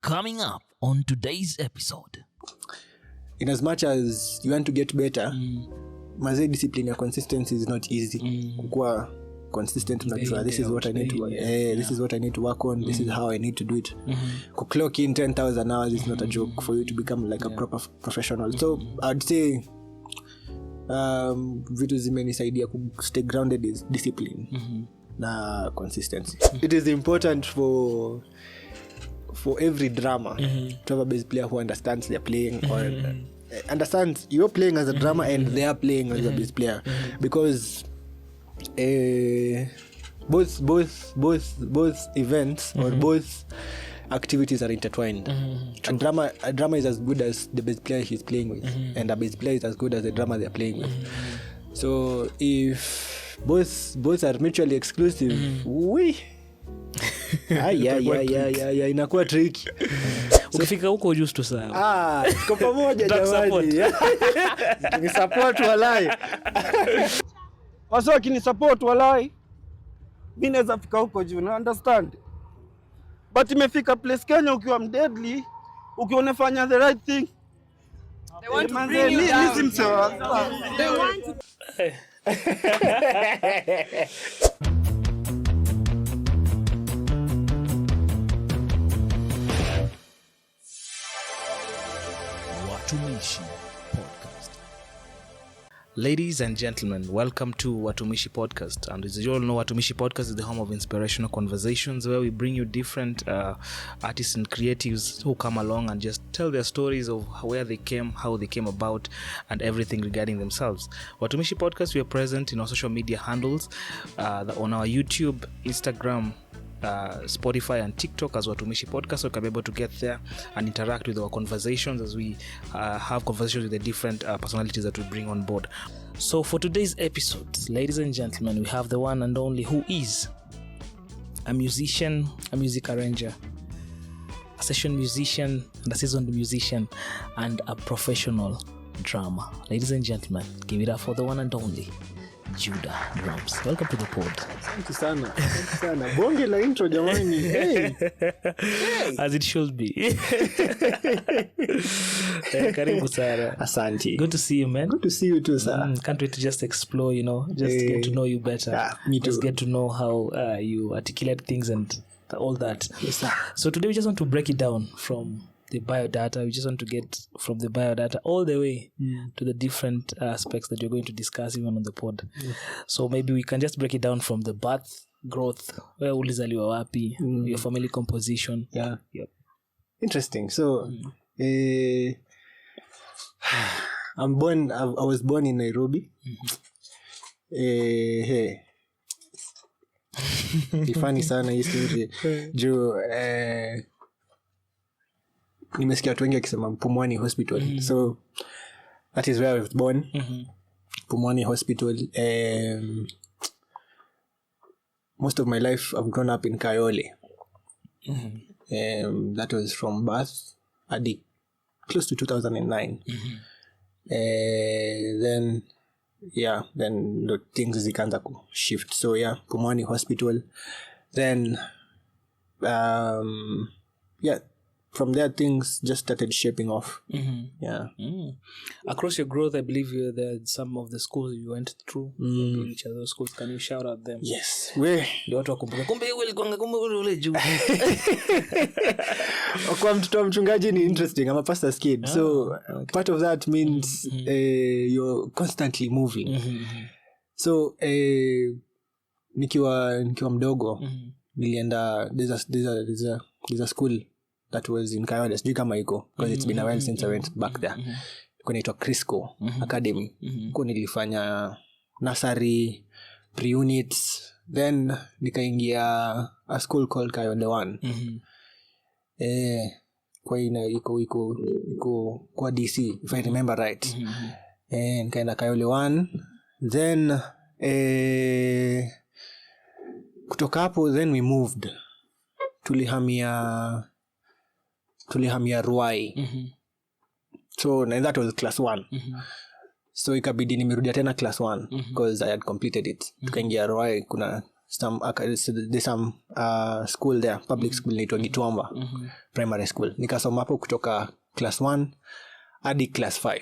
Coming up on today's episode. In as much as you want to get better, maze discipline ya consistency is not easy. Kukua consistent unajua this is what I need to this is what I need to work on, this is how I need to do it. Clock in 10,000 hours is not a joke for you to become like a proper professional. So I'd say vitu zimenisaidia ku stay grounded is discipline na consistency. It is important for every drummer to have a bass player who understands they're playing or understands you're playing as a drummer and they are playing as a bass player, because both events or both activities are intertwined. A drummer is as good as the bass player he's playing with, and a bass player is as good as the drummer they're playing with. So if both are mutually exclusive, inakuwa tricky. Ukifika huko used to sawa. Tuko pamoja jamani. Ni support walai. Waso kini support walai. Mimi naweza fika huko juu, na understand. But imefika place Kenya ukiwa mdeadly, ukiwa unafanya the right thing. They want to bring you down. They want to Watumishi Podcast. Ladies and gentlemen, welcome to Watumishi Podcast. And as you all know, Watumishi Podcast is the home of inspirational conversations where we bring you different artists and creatives who come along and just tell their stories of where they came, how they came about, and everything regarding themselves. Watumishi Podcast, we are present in our social media handles on our YouTube, Instagram, Spotify and TikTok as Watumishi Podcast, so you can be able to get there and interact with our conversations as we have conversations with the different personalities that we bring on board. So for today's episode, ladies and gentlemen, we have the one and only who is a musician, a music arranger, a session musician, and a seasoned musician, and a professional drummer. Ladies and gentlemen, give it up for the one and only Judah Drums. Welcome to the pod. Thank you sana. Bonge la intro jamani. Hey. As it should be. Karibu sana. Asante. Good to see you, man. Good to see you too, sir. Can't wait to just explore, just get to know you better. Me too. Just get to know how you articulate things and all that. Yes, sir. So today we just want to break it down from the biodata. We just want to get from the biodata all the way to the different aspects that you're going to discuss even on the pod. So maybe we can just break it down from the birth, growth, where ulizaliwa wapi, your family composition. Yeah. Yep. Interesting. So I was born in Nairobi. Hey. Ni funny sana hii story. Nimesikia watu wengi wakisema Pumwani Hospital. So that is where I was born. Pumwani Hospital. Most of my life I've grown up in Kayole. That was from birth close to 2009. Then the things zikaanza ku shift. So Pumwani Hospital. Then from there things just started shaping off. Across your growth, I believe there are some of the schools you went through. Which are those schools? Can you shout out them? Yes. Ndio watu wakumbuke. Kumbe ule juu. Kwa mtoto wa mchungaji ni interesting. I'm a pastor's kid. So part of that means you're constantly moving. So nikiwa mdogo nilienda there's a school that was in Kayole, sijui kama iko because it's been a while since I went back there. Kunaitwa Crisco Academy. Huko nilifanya nursery, pre-units, then nikaingia a school called Kayole 1. Kwa iko kwa DC if I remember right. Nikaenda Kayole 1, then kutoka hapo then we moved. Tulihamia Ruai. So and that was class 1. So ikabidi nimerudia tena class 1 because I had completed it. Tukaingia Ruai, kuna there's some school there, public school inaitwa Gitwamba primary school. Nikasoma hapo kutoka class 1 hadi class 5.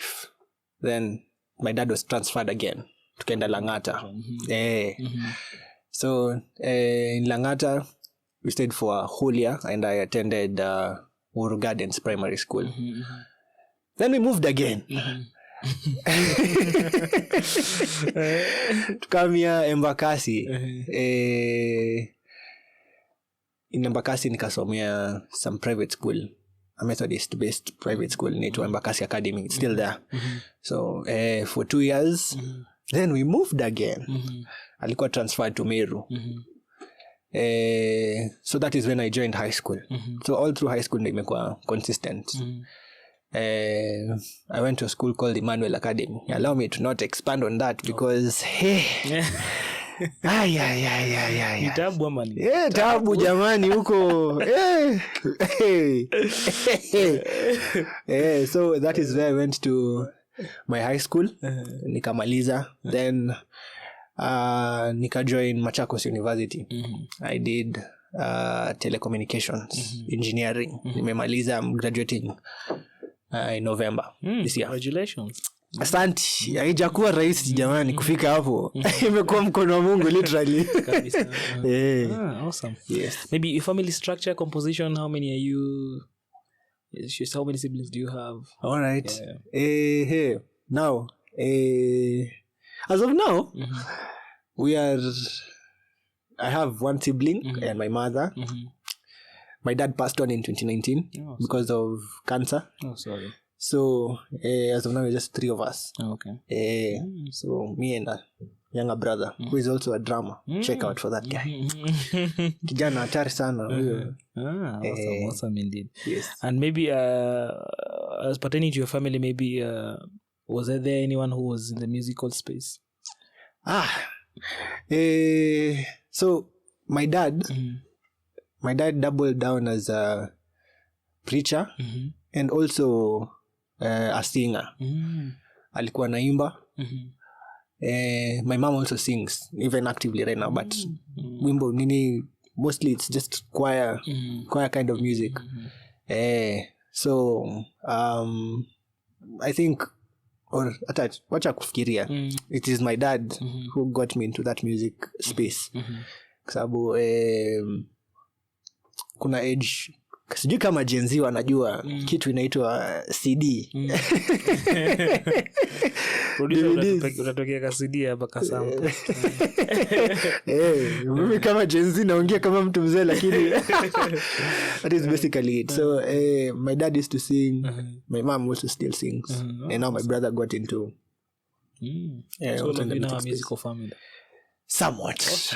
Then my dad was transferred again. Tukaenda Langata. So in Langata we stayed for a whole year and I attended Uru Gardens primary school. Then we moved again. Tukamia Embakasi. In Embakasi nikasomea some private school, a Methodist based private school inaitwa Embakasi Academy. It's still there. So for 2 years then we moved again. Alikuwa transferred to Meru. So that is when I joined high school. So all through high school nimekuwa consistent. I went to a school called Emmanuel Academy. Allow me to not expand on that because Tabu amani. Tabu jamani huko. So that is where I went to my high school. Nikamaliza. Then nika join Machakos University. I did telecommunications engineering. Nimemaliza. I'm graduating in November this year. Congratulations. Asante. Haijakuwa rahisi jamani kufika hapo. Imekuwa mkono wa Mungu literally. Awesome. Yes. Maybe your family structure, composition, how many are you? How many siblings do you have? All right. Hey. Now, as of now, I have one sibling and my mother. My dad passed on in 2019 because of cancer. Oh, sorry. So, as of now, it's just 3 of us. Oh, okay. So, me and a younger brother, who is also a drummer. Check out for that guy. Kijana hatari sana. Awesome indeed. Yes. And maybe, as pertaining to your family, maybe, was there anyone who was in the musical space? So, my dad doubled down as a preacher and also a singer. Alikuwa naimba. My mom also sings, even actively right now, but wimbo nini, mostly it's just choir kind of music. So I think, or wacha kufikiria, it is my dad who got me into that music space. Sababu kuna age, sijui kama Gen Z wanajua kitu inaitwa CD. Unatokea ka CD hapa kasample. Mimi kama Gen Z naongea kama mtu mzee lakini that is basically it. So my dad used to sing, my mom also still sings, and now my brother got into so you know a musical family. Somewhat.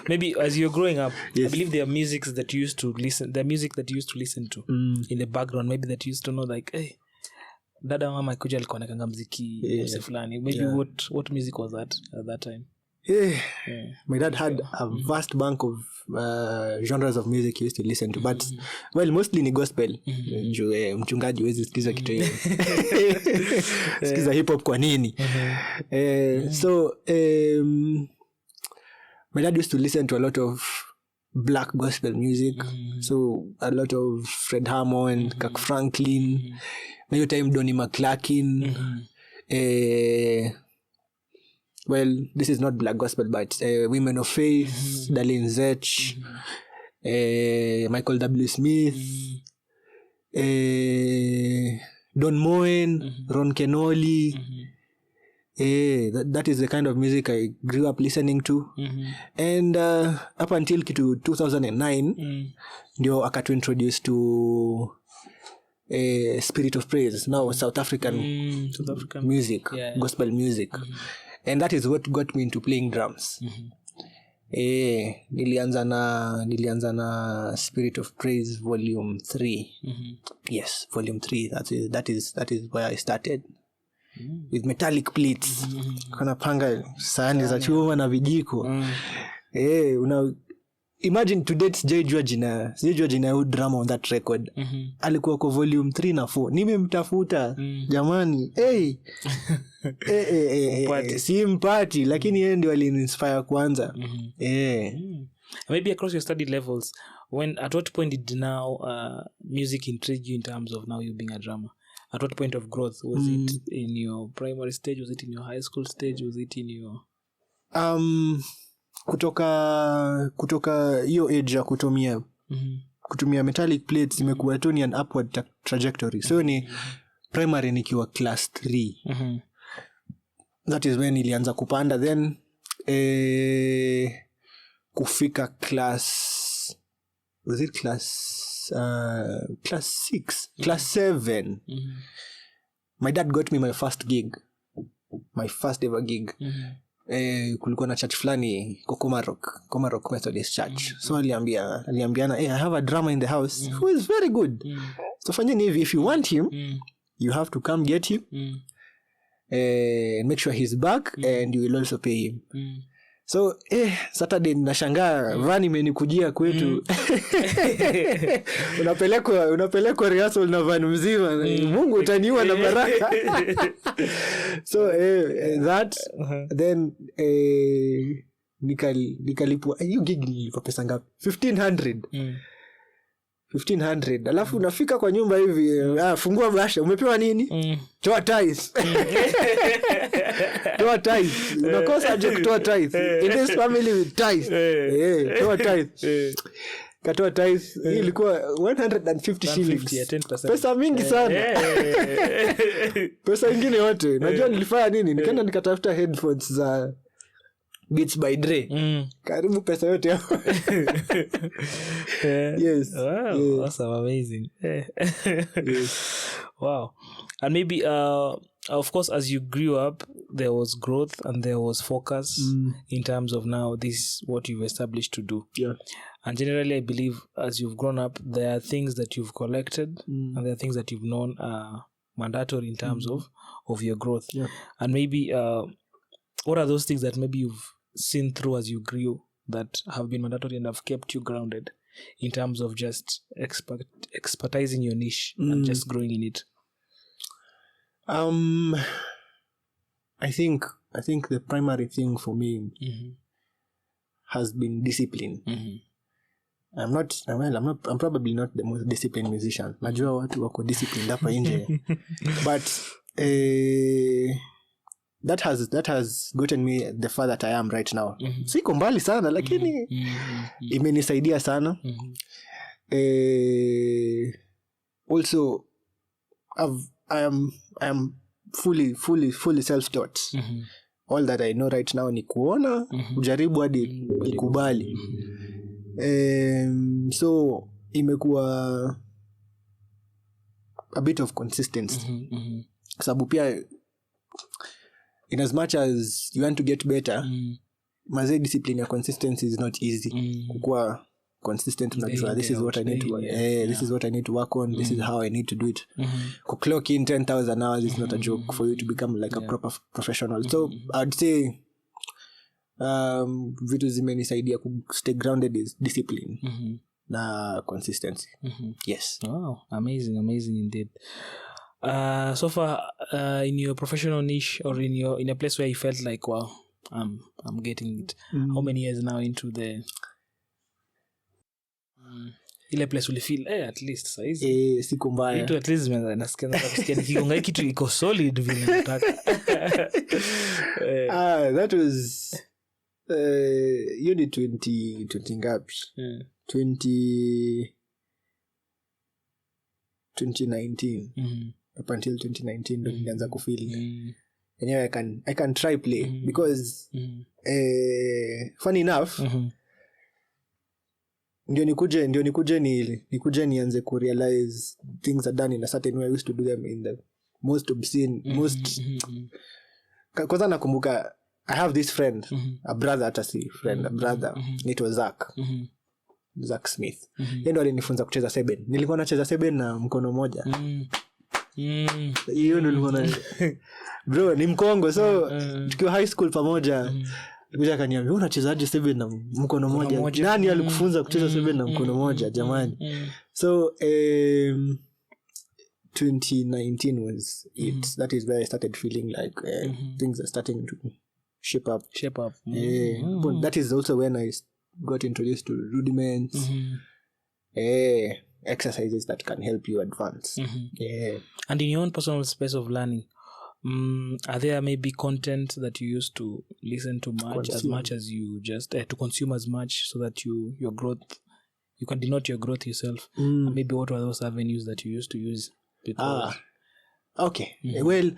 Maybe as you're growing up, yes. I believe there are music that you used to listen to in the background, maybe that you used to know, like, hey, dada mama kuja alikuwa anakanga muziki fulani. Maybe what music was that at that time? My dad had a vast bank of genres of music he used to listen to, but well, mostly ni gospel. Mchungaji huwezi sikiza kitu hiyo. Sikiza hip hop kwa nini? So my dad used to listen to a lot of black gospel music. So a lot of Fred Hammond, Kirk Franklin, na hiyo time Donnie McClurkin. Well, this is not black gospel, but Women of Faith, Darlene Zech, Michael W. Smith, Don Moen, Ron Kenoli. That is the kind of music I grew up listening to. And up until 2009, ndio akatu introduce to Spirit of Praise, now South African music, gospel music. And that is what got me into playing drums. Nilianza na Spirit of Praise Volume 3. Yes, Volume 3. That is where I started. With metallic plates. Kana panga sahani za chuma na vijiko. imagine to date sijajua jina ya drama on that record. Alikuwa kwa volume 3 na 4. Nimemtafuta jamani. Si mpati lakini yeye ndio alininspire kwanza. Maybe across your study levels, at what point did now music intrigue you in terms of now you being a drummer? At what point of growth? Was it in your primary stage? Was it in your high school stage? Was it in your kutoka hiyo age ya kutumia metallic plates imekuwa tu ni an upward trajectory. So ni primary nikiwa class 3. That is when ilianza kupanda, then kufika class 6, class 7. My dad got me my first ever gig. Kulikuwa na church flani kwa Komarok Methodist Church. So aliambiana I have a drummer in the house who is very good. So fanyeni hivi, if you want him you have to come get him and make sure he's back and you will also pay him. So Saturday nashangaa van imenikujia kwetu. Unapelekwa rehearsal na van mzima. Mungu utaniua na baraka. So that then nikalipwa hiyo gig nilipwa pesa ngapi? 1500. Alafu nafika kwa nyumba hivi, fungua bahasha, umepewa nini? Toa tithes. Toa tithes. Unakosa aje kutoa tithes? In this family with tithes. Toa tithes. Katoa tithes. Hii ilikuwa 150 shillings. 10%. Pesa mingi sana. Pesa ingine yote. Najua nilifanya nini? Nikaenda nikatafuta headphones za Beats by Dre. Karibu pesa yote hapo. Yes. Wow, awesome, amazing. Yes. Wow. And maybe of course as you grew up there was growth and there was focus in terms of now this what you've established to do. Yeah. And generally I believe as you've grown up there are things that you've collected and there are things that you've known are mandatory in terms of your growth. Yeah. And maybe what are those things that maybe you've seen through as you grew that have been mandatory and have kept you grounded in terms of just expertising your niche and just growing in it? I think the primary thing for me has been discipline. I'm probably not the most disciplined musician. Najua watu wako disciplined hapa nje. But that has gotten me the far that I am right now. Siko mbali sana lakini imenisaidia sana. Also I am fully self-taught. All that I know right now ni kuona, ujaribu hadi ikubali. So imekuwa a bit of consistency. Sababu pia in as much as you want to get better, maze discipline ya consistency is not easy. Kukua consistent unajua this is what I need to this is what I need to work on, this is how I need to do it. Clock in 10,000 hours is not a joke for you to become like a proper professional. So I'd say vitu zimenisaidia ku stay grounded is discipline na consistency. Yes. Wow, amazing indeed. So far in your professional niche or in a place where you felt like wow, I'm getting it. How many years now into the ile place will feel at least size siku mbaya it at least nasikia nikigonga kitu iko solid vile nataka. That was unit 20 ngapi? 2019 up until 2019 ndo nilianza kufeel anyway I can try play because funny enough ndio nikuje nianze ku realize things are done in a certain way. I used to do them in the most obscene kwanza nakumbuka I have this friend a brother naitwa Zach Smith. Yeye ndo alinifunza kucheza 7. Nilikuwa nacheza 7 na mkono moja. Hiyo ndo nilikuwa bro ni mkongo so tukiwa high school pamoja alikuja akaniambia unachezaje 7 na mkono moja? Nani alikufunza kucheza 7 na mkono moja jamani? So 2019 was it. That is where I started feeling like things are starting to shape up. But that is also when I got introduced to rudiments, exercises that can help you advance. And in your own personal space of learning, are there maybe content that you used to listen to as much as you just to consume as much so that your growth, you can denote your growth yourself? And maybe what were those avenues that you used to use? Okay. Well,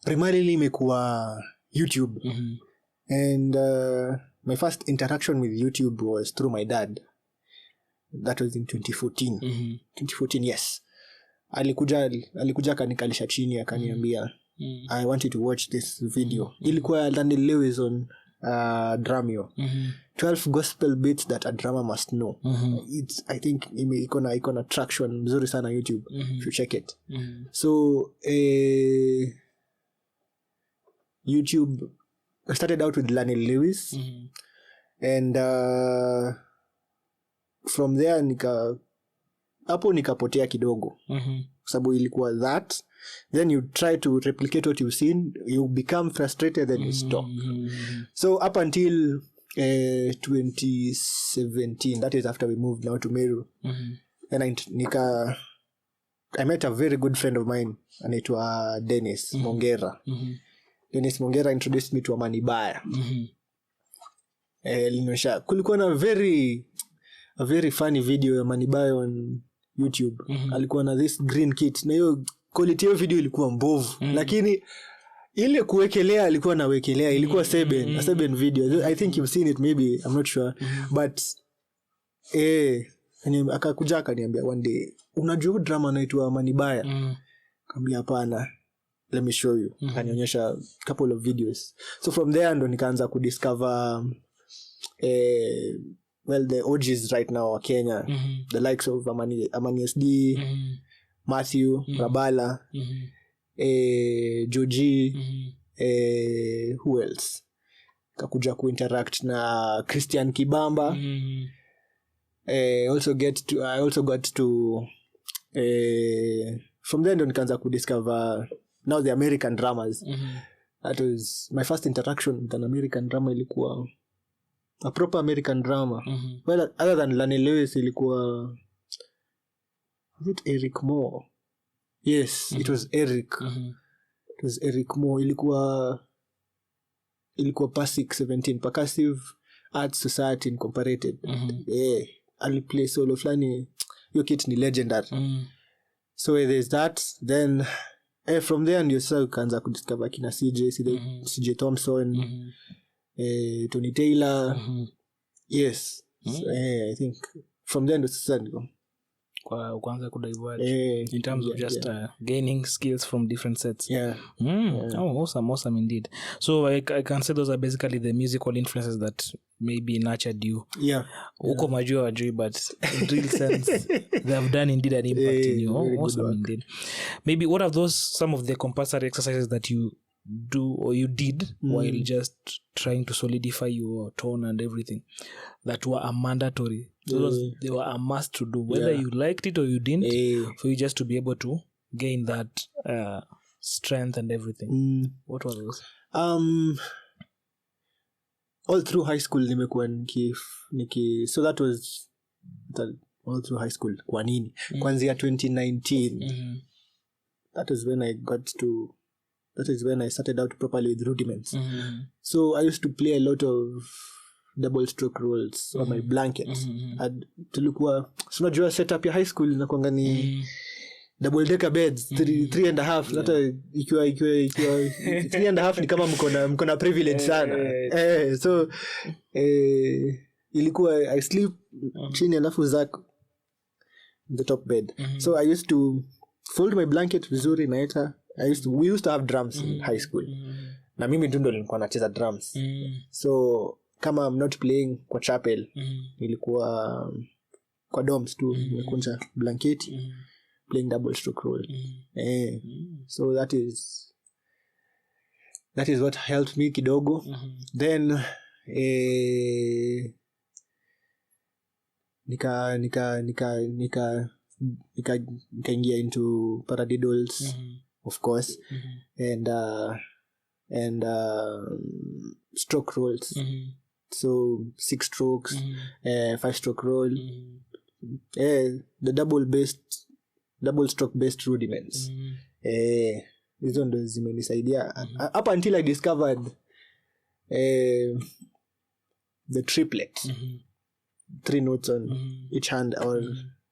primarily imekuwa YouTube. And my first interaction with YouTube was through my dad. That was in 2014. 2014, yes. Alikuja kanikalisha chini akaniambia, I want you to watch this video. Ilikuwa Daniel Lewis on Drummer. 12 gospel beats that a drummer must know. It's, I think iko traction nzuri sana YouTube if you check it. So YouTube, I started out with Daniel Lewis, and from there nikapotea kidogo, sababu ilikuwa that. Then you try to replicate what you've seen, you become frustrated, then you stop. So up until 2017, that is after we moved now to Meru, and I met a very good friend of mine, anaitwa Dennis Mongera. Dennis Mongera introduced me to Amani Baya. Kulikuwa na a very funny video ya Amani Baya on YouTube. Alikuwa na this green kit, na hiyo quality ya video ilikuwa mbovu, lakini ile kuwekelea alikuwa nawekelea, ilikuwa 7 video. I think you've seen it, maybe, I'm not sure. But akakuja akaniambia one day, unajua drama anaitwa Amani Baya? Kaambia hapana, let me show you. Akanionyesha a couple of videos. So from there ndo nikaanza kudiscover the OGs right now wa Kenya, the likes of Amani SD, Matthew, Rabala, Joji, who else? Kakuja kuinteract na Christian Kibamba. I also got to from there ndo nikaanza kudiscover now the American dramas. That was my first interaction with an American drama. Ilikuwa a proper American drama. Well, other than Lane Lewis, ilikuwa, was it Eric Moore? Yes, it was Eric. It was Eric Moore. Ilikuwa PASIC 17, Percussive Arts Society Incorporated. Aliplay solo flani. Yo kit ni legendary. So there's that. Then from there ndio sasa ukaanza kudiscover kina CJ Thompson, Tony Taylor. Yes. So, I think from there ndio sasa ndio kuanza kudiverge in terms of just gaining skills from different sets. Oh, awesome indeed. So I can say those are basically the musical influences that maybe nurtured you. Uko majua wajui, but in real sense they have done indeed an impact in you. Awesome indeed. Maybe what are some of the compulsory exercises that you do or you did while just trying to solidify your tone and everything that were a mandatory? They were a must to do, whether you liked it or you didn't, for you just to be able to gain that strength and everything. What were those? All through high school nimekuwa so that was all through high school. Kwa nini? Kwanzia 2019. That is when I started out properly with rudiments. So I used to play a lot of double stroke rolls on my blanket. Tulikuwa tunajua setup ya high school inakuanga ni double decker beds, 3.5. Hata ikiwa 3.5 ni kama mko na privilege sana. So ilikuwa I sleep chini alafu zako the top bed. So I used to fold my blanket vizuri naeta. We used to have drums in high school. Na mimi ndo nilikuwa nacheza drums. So kama I'm not playing kwa chapel, nilikuwa kwa dorms tu, nimekunja blanketi, playing double stroke roll. So that is what helped me kidogo. Then nikaingia into paradiddles, of course, and stroke rolls, so 6 strokes, 5 stroke roll, the double stroke based rudiments. Hizo ndo zimenisaidia up until I discovered the triplet, 3 notes on each hand, or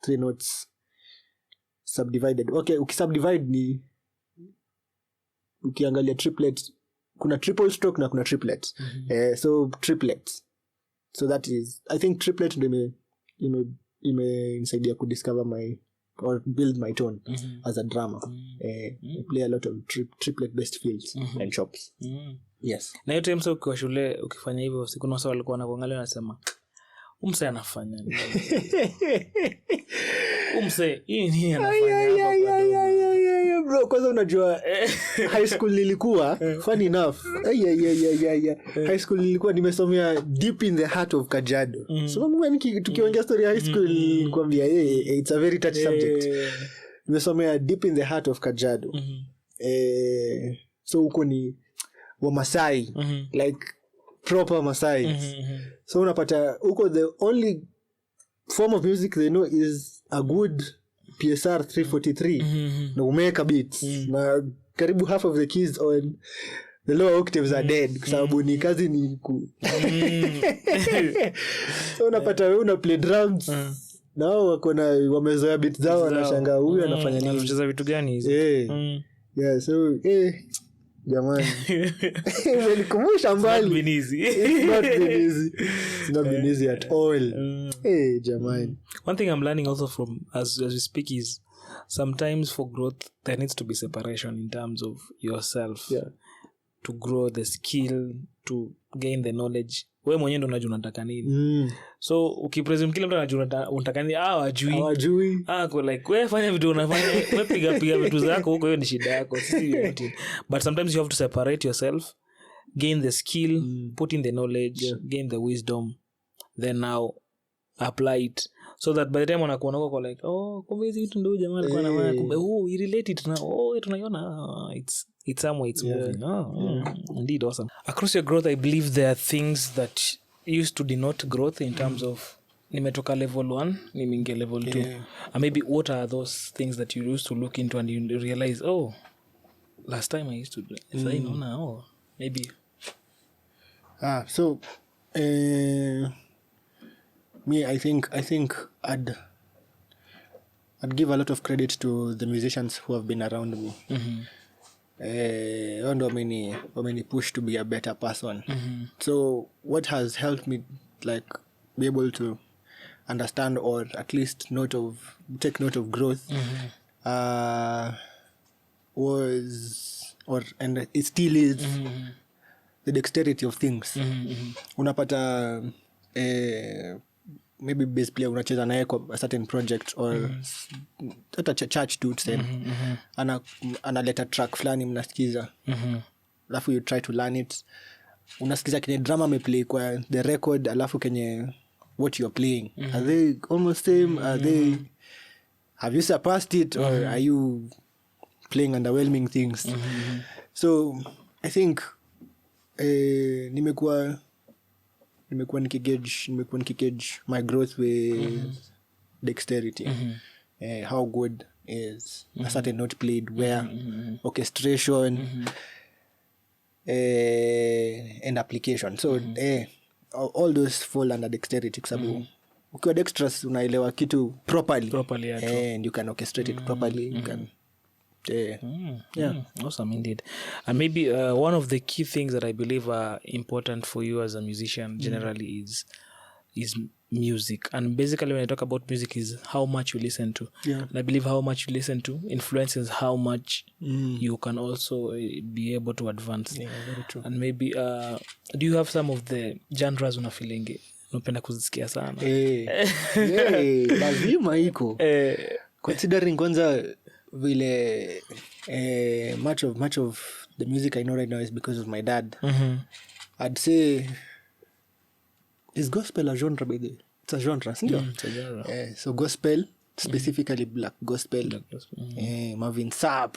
3 notes subdivided. Okay, ukisubdivide ni ukiangalia triplet, kuna triple stroke na kuna triplet. So triplets, so that is, I think triplet ndo imenisaidia kudiscover my, or build my tone as a drummer. I play a lot of triplet based fills and chops. Yes. Na yote msa ukiwa shule ukifanya hivyo, siku na wasa walikuwa wanakuangalia wanasema umse anafanya nini? Umse hii nini anafanya hapa? Bro, kwanza unajua high school nilikuwa funny enough. High school nilikuwa nimesomea deep in the heart of Kajiado. So mimi tukiongea story high school nikwambia it's a very touchy subject. Nimesomea deep in the heart of Kajiado. So huko ni wa Masai, like proper Masai. So unapata huko the only form of music they know is a good PSR 343 na umeka beats, na karibu half of the keys on the lower octaves are dead kwa sababu ni kazi ni so unapata wewe una play drums nao wako na wamezoea beats zao, wanashangaa huyu anafanya nini, anacheza vitu gani hizo. Yeah, so jamani umenikumbusha mbali. It's not been easy at all. Jamani. One thing I'm learning also from as we speak is sometimes for growth there needs to be separation in terms of yourself. To grow the skill, to gain the knowledge. Wewe mwenyewe ndo unajua unataka nini. So ukipresume kila mtu anajua unataka nini, hawajui. Kwa like wewe fanya vitu unafanya, wewe piga vitu zako huko, hiyo ni shida yako, sisi yote. But sometimes you have to separate yourself, gain the skill, put in the knowledge, gain the wisdom, then now apply it, so that by the time unakuona kwa like kumbe hizi vitu ndio jamaa alikuwa anafanya, kumbe you relate it na tunaiona it's somewhere it's moving. Indeed awesome. Across your growth I believe there are things that used to denote growth in terms of nimetoka level 1 nimeingia level 2, and maybe what are those things that you used to look into and you realize last time I used to do it, so I know now maybe so me I think I'd give a lot of credit to the musicians who have been around me. And wameni push to be a better person. So what has helped me like be able to understand, or at least take note of growth and it still is the dexterity of things. Unapata maybe bass player unacheza naye kwa a certain project, or hata church tu tuseme, analeta track fulani mnasikiza, alafu you try to learn it, unasikiza kenye drama ameplay kwa the record, alafu kenye what you are playing, are they almost same, have you surpassed it, or are you playing underwhelming things? So I think nimekuwa nikigauge my growth with dexterity. How good is a certain note played where, orchestration, and application. So all those fall under dexterity, sababu ukiwa dexterous unaelewa kitu properly and you can orchestrate it properly. You can awesome indeed. And maybe one of the key things that I believe are important for you as a musician generally is music. And basically when I talk about music is how much you listen to. And I believe how much you listen to influences how much you can also be able to advance. Very true. And maybe do you have some of the genres unafeeling unapenda kuzisikia sana? Lazima iko. Considering kwanza vile much of the music I know right now is because of my dad. I'd say Is gospel a genre by the way? It's a genre, isn't it? It's a genre. So gospel, specifically black gospel. Marvin Sapp.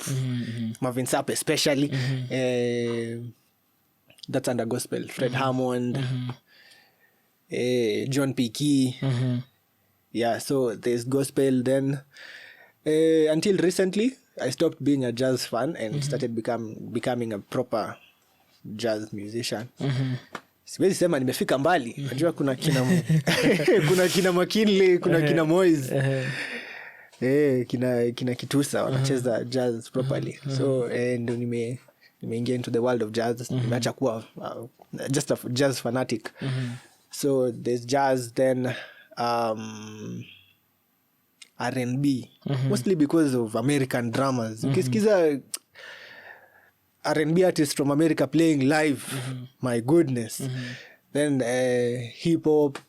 Marvin Sapp especially. That's under gospel. Fred Hammond. John P. Key. Yeah, so there's gospel. Then until recently, I stopped being a jazz fan and started becoming a proper jazz musician. Siwezi sema nimefika mbali. Najua kuna kina kuna kina McKinley, kuna kina Moise. Kina Kitusa wanacheza jazz properly. So ndo nimeingia into the world of jazz. Nimeacha kuwa just a jazz fanatic. So there's jazz, then R&B, mostly because of American dramas. Ukisikiza R&B artists from America playing live, my goodness. Then hip hop,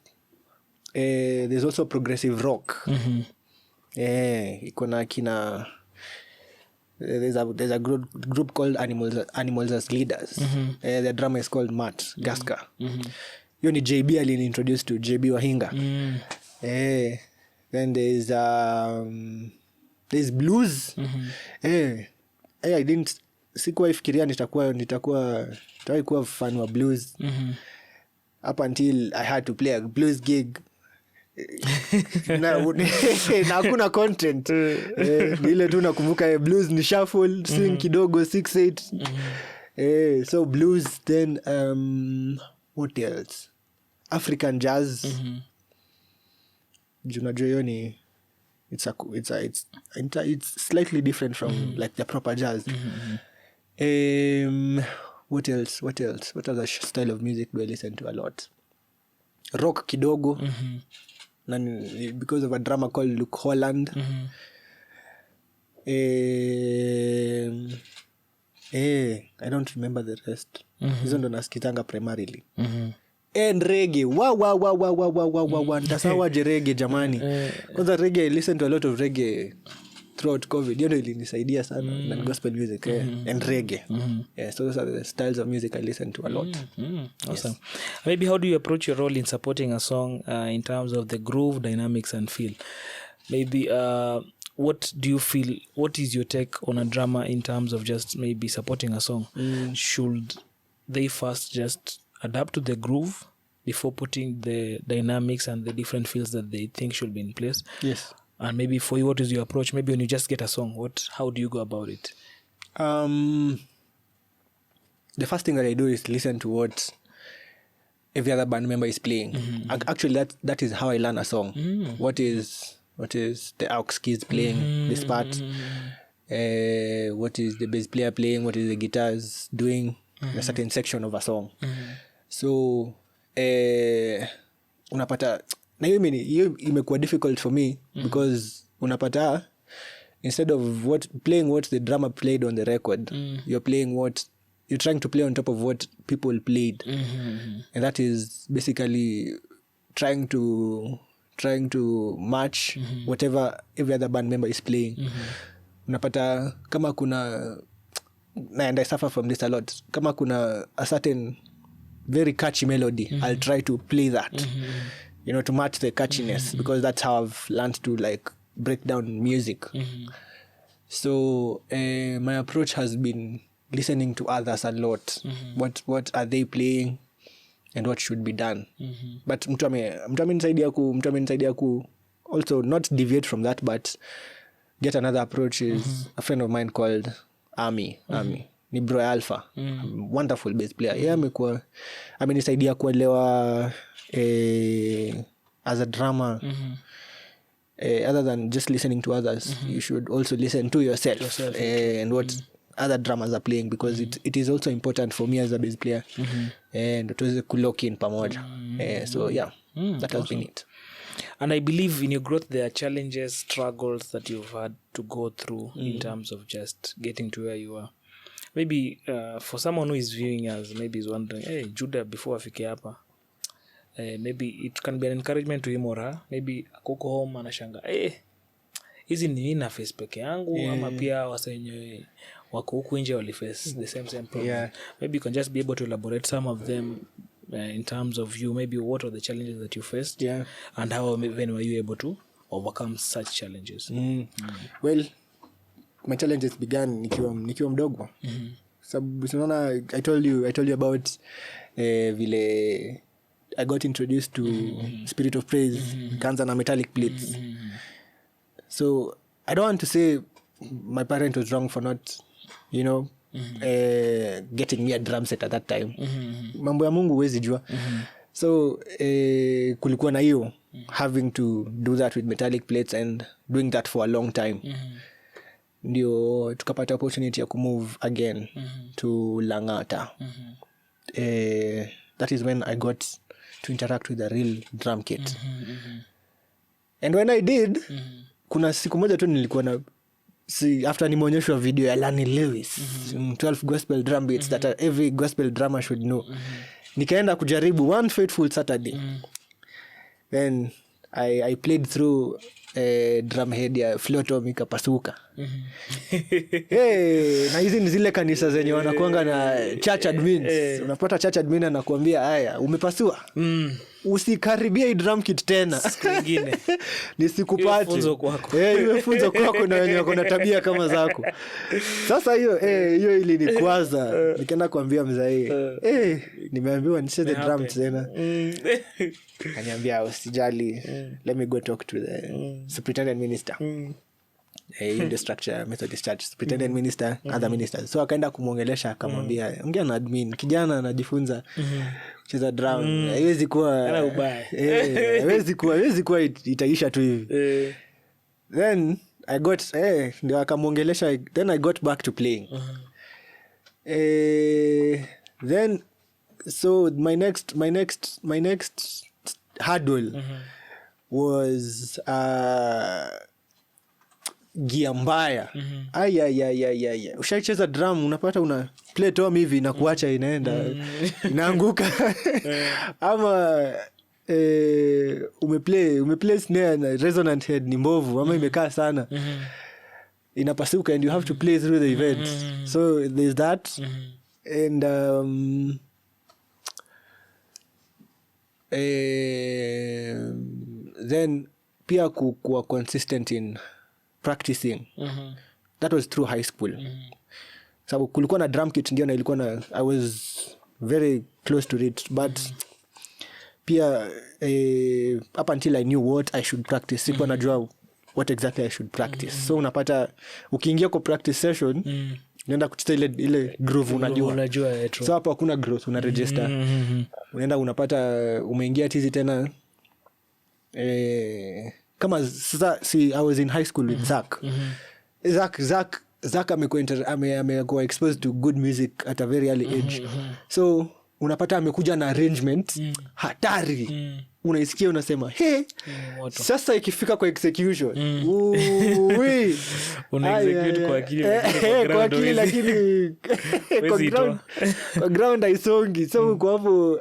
there's also progressive rock. Ikona kina there's a group called Animals as Leaders. The drummer is called Matt Gasker. Hiyo ni JB alini-introduce to JB Wahinga. Then there's blues. I didn't sikuwa ifikiria nitakuwa fan wa blues. Up until I had to play a blues gig. na hakuna content. Ile tu nakumbuka blues ni shuffle, swing kidogo 6/8. So blues, then what else? African jazz. Junajua hiyo ni it's slightly different from like the proper jazz. What else? What other style of music do I listen to a lot? Rock kidogo. Because of a drummer called Luke Holland. I don't remember the rest. Hizo ndo nasikizanga primarily. And reggae. Wow. Ndasawaje reggae jamani. Kwanza reggae, I listen to a lot of reggae throughout COVID. Hiyo ndio ilinisaidia sana na gospel music and reggae. So those are the styles of music I listen to a lot. Awesome. Yes. Maybe how do you approach your role in supporting a song in terms of the groove, dynamics and feel? Maybe what do you feel, what is your take on a drummer in terms of just maybe supporting a song? Should they first just adapt to the groove before putting the dynamics and the different feels that they think should be in place? Yes. And maybe for you, what is your approach? Maybe when you just get a song, how do you go about it? The first thing that I do is listen to what every other band member is playing. Actually, that is how I learn a song. What is the aux keys playing this part? What is the bass player playing? What is the guitars doing in a certain section of a song? So unapata na hiyo imekuwa difficult for me because unapata instead of playing what the drummer played on the record, you're trying to play on top of what people played. And that is basically trying to match whatever every other band member is playing. Unapata kama kuna, and I suffer from this a lot, kama kuna a certain very catchy melody, I'll try to play that, to match the catchiness, because that's how I've learned to like break down music. So my approach has been listening to others a lot. What are they playing and what should be done? But mtu amenisaidia ku also not deviate from that, but get another approach is a friend of mine called Ami. Ni Bro Alpha, wonderful bass player. Yeye amenisaidia kuelewa as a drummer, other than just listening to others, you should also listen to yourself, and what other drummers are playing, because it is also important for me as a bass player, and tuweze kulock in pamoja. So yeah, that has been it. And I believe in your growth there are challenges, struggles that you've had to go through in terms of just getting to where you are. Maybe for someone who is viewing us, maybe is wondering, hey, Judah, before afike hapa, maybe it can be an encouragement to him or her. Maybe akoko home anashanga, hizi ni nini na face peke yangu, ama pia wasenye wako huku nje wali face the same problem. Maybe you can just be able to elaborate some of them, in terms of you, maybe what were the challenges that you faced, and how when were you able to overcome such challenges? Well, my challenges began nikiwa mdogo. Sababu unaona, I told you about vile I got introduced to Spirit of Praise, kanza na metallic plates. So I don't want to say my parent was wrong for not, getting me a drum set at that time. Mambo ya Mungu huwezi jua. So kulikuwa na hiyo, having to do that with metallic plates and doing that for a long time. Ndio tukapata opportunity ya kumove again to Langata. That is when I got to interact with a real drum kit. And when I did, kuna siku moja tu nilikuwa na after nimeonyeshwa video ya Lanny Lewis, 12 gospel drum beats that every gospel drummer should know. Nikaenda kujaribu one fateful Saturday. Then I played through drum head ya Flotom ikapasuka. Na hizi ni zile kanisa zenye wanakuanga na church admins. Unapata church admin anakuambia haya umepasua. Usikaribia hii drum kit tena. Nyingine. Nisikupate. Funzo kwako. Iwe funzo kwako na wenye wako na tabia kama zako. Sasa hiyo ilinikwaza. Nikaenda kuambia mzee, nimeambiwa nicheze drum tena. Kaniambia usijali, let me go talk to the superintendent minister. In the structure Methodist Church, superintendent minister, other ministers. So akaenda kumuongelesha akamwambia, ongea na admin, kijana anajifunza kucheza drum. Haiwezi kuwa ana ubaya. Haiwezi kuwa itaisha tu hivi. Then I got ndio akamuongelesha, then I got back to playing. Then so my next hurdle was gia mbaya. Ushaicheza drum unapata una play tom hivi na kuacha inaenda inaanguka. Ama umeplay snare na resonant head ni mbovu ama imekaa sana. Inapasuka and you have to play through the event. So there's that. And then pia kuwa consistent in practicing. That was through high school. Sababu kulikuwa na drum kit ndio na ilikuwa na, I was very close to it, but pia up until I knew what I should practice, sikuwa najua what exactly I should practice. So unapata ukiingia kwa practice session unaenda kuchita ile groove unajua. So hapo hakuna growth, una register. Unaenda unapata umeingia tizi tena. Kama sasa I was in high school with Zach. Zach amekuwa exposed to good music at a very early age. So unapata amekuja na arrangement hatari. Unaisikia unasema sasa ikifika kwa execution una execute kwa akili lakini kwa ground haisongi. So kwa hapo,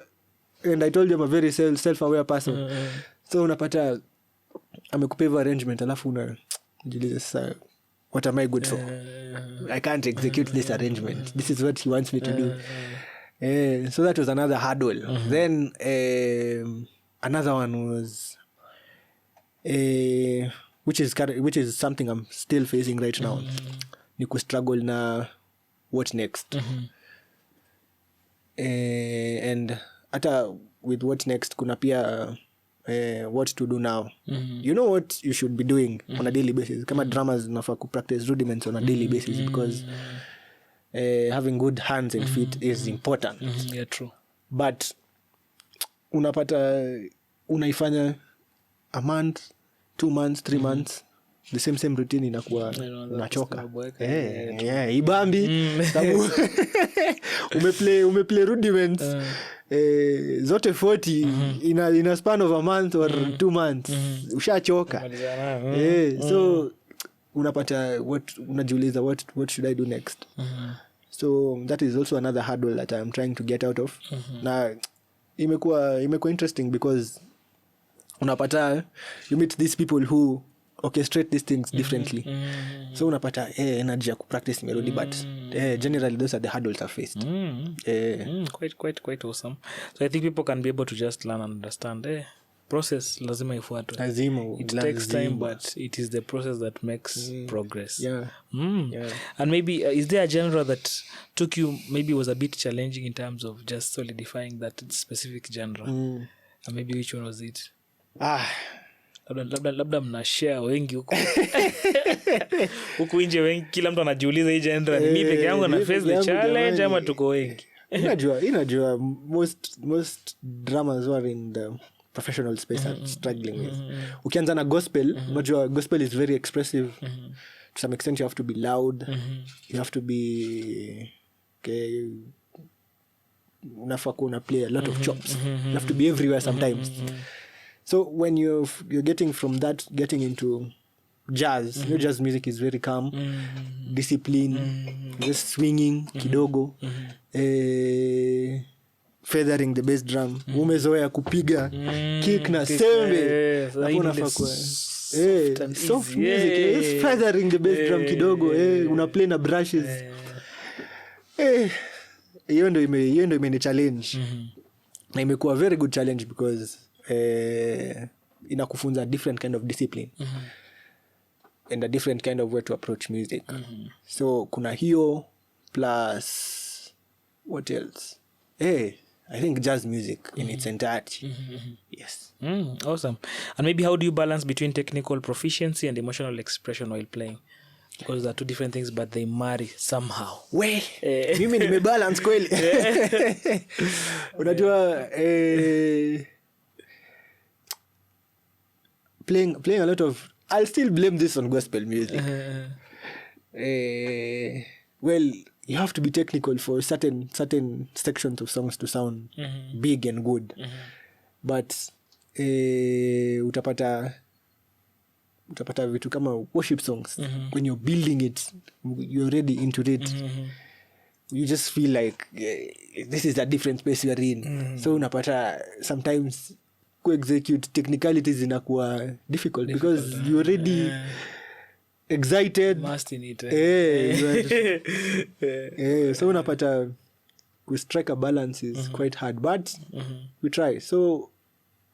and I told you I'm a very self-aware person. So unapata amekupeva arrangement alafu unajiuliza sasa what am I good for? I can't execute this arrangement. This is what he wants me to do. So that was another hurdle. Then another one was which is something I'm still facing right now. Ni kustruggle na what next. And hata with what next kuna pia what to do now. You know what you should be doing on a daily basis. Kama drummers unafaa ku practice rudiments on a daily basis because having good hands and feet is important. Yeah, true. But unapata unaifanya a month, 2 months, 3 months, the same routine inakuwa unachoka. Ibambi sababu umeplay rudiments zote 40 in a span of a month or 2 months. Ushachoka. So unapata unajiuliza what should I do next? So that is also another hurdle that I'm trying to get out of. Na imekuwa interesting because unapata you meet these people who orchestrate these things differently. So unapata energy ya kupractice melody, but generally those are the hurdles I faced. Quite awesome. So I think people can be able to just learn and understand process lazima ifuatwe. It takes time, but it is the process that makes progress. And maybe is there a genre that took you, maybe was a bit challenging in terms of just solidifying that specific genre? And maybe which one was it? Labda mnashare wengi huku nje wengi, kila mtu anajiuliza hii genre ni mimi peke yangu na face the challenge ama tuko wengi? Inajua most drummers who are in the professional space are struggling with. Ukianza na gospel, unajua gospel is very expressive. To some extent you have to be loud. You have to be unafaa kuwa play a lot of chops. You have to be everywhere sometimes. So when you're getting from that, getting into jazz, jazz music is very calm, discipline, just swinging kidogo, feathering the bass drum, umezoea kupiga kick na sembe, soft music, just feathering the bass drum kidogo, una play na brushes. Hiyo ndio imeni challenge. Na imekuwa very good challenge because inakufunza different kind of discipline and a different kind of way to approach music. So kuna hiyo plus what else? I think jazz music in its entirety. Yes. Awesome. And maybe how do you balance between technical proficiency and emotional expression while playing? Because they're two different things, but they marry somehow. Mimi nimebalance kweli. Unajua playing a lot of, I'll still blame this on gospel music. Well, you have to be technical for certain sections of songs to sound big and good. But utapata vitu kama worship songs, when you're building it, you're already into it. You just feel like this is a different space you're in. So unapata sometimes execute technicalities inakuwa difficult because you already excited, must in it. So unapata we strike a balance is quite hard, but we try. So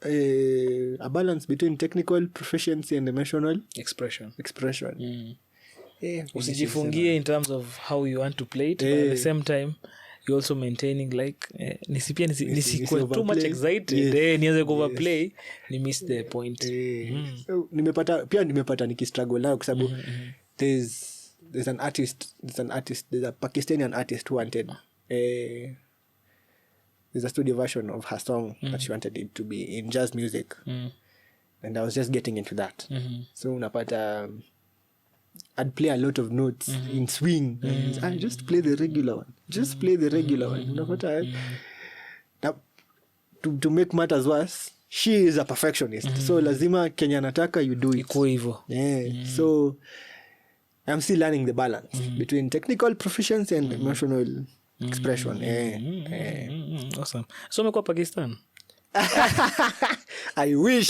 a balance between technical proficiency and emotional expression. Usijifungie in terms of how you want to play it, but at the same time you also maintaining like nisikuwa too much excited nianze overplay ni miss the point. So nimepata nikistruggle nayo kwa sababu there's an artist, there's a Pakistani artist who wanted there's a studio version of her song that she wanted it to be in jazz music, and I was just getting into that. So unapata I'd play a lot of notes in swing. I just play the regular one. Unapata to make matters worse, she is a perfectionist. So lazima Kenya nataka you do it. Iko hivyo. So I'm still learning the balance between technical proficiency and emotional expression. Awesome. So umekuwa Pakistan? I wish.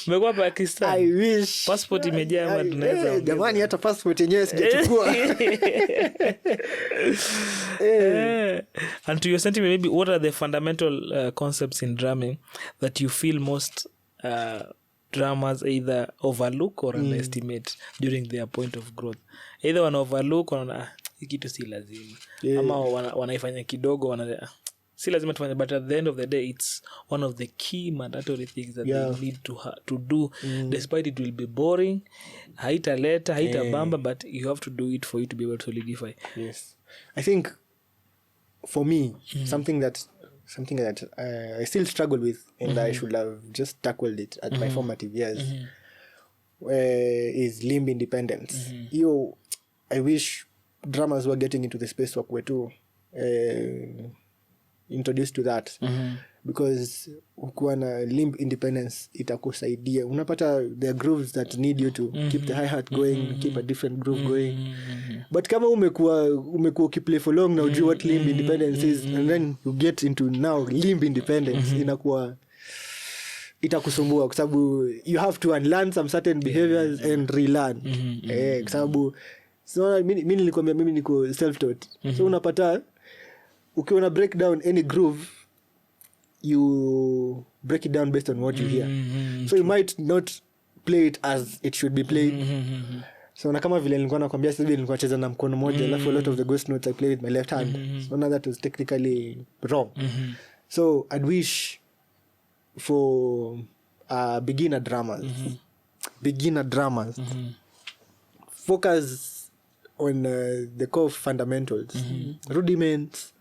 Umekuwa Pakistan? I wish. Passport imejaa ama tunaweza. Jamani hata passport yenyewe sijachukua. And to your sentiment, maybe what are the fundamental concepts in drumming that you feel most drummers either overlook or underestimate during their point of growth? Either wana overlook wana kitu si lazima, ama wanaifanya kidogo si lazima tufanye, but at the end of the day it's one of the key mandatory things that they need to do, despite it will be boring, haita bamba, but you have to do it for you to be able to solidify. Yes, I think for me something that I still struggle with, and I should have just tackled it at my formative years, is limb independence. I wish drummers were getting into the space where to introduced to that, because ukiwa na limb independence itakusaidia. Unapata the grooves that need you to keep the hi-hat going, keep a different groove going. But kama umekuwa ukiplay for long now, you what limb independence is, and then you get into now limb independence, inakuwa itakusumbua kwa sababu you have to unlearn some certain behaviors and relearn. Kwa sababu so mimi nilikwambia mimi niko self taught. So unapata ukiona break down any groove, you break it down based on what you hear. So you might not play it as it should be played. So na kama vile nilikuwa nakwambia sasa nilikuwa nacheza na mkono mmoja alafu a lot of the ghost notes I play with my left hand. So now that was technically wrong. So I'd wish for beginner drummers focus on the core fundamentals, rudiments,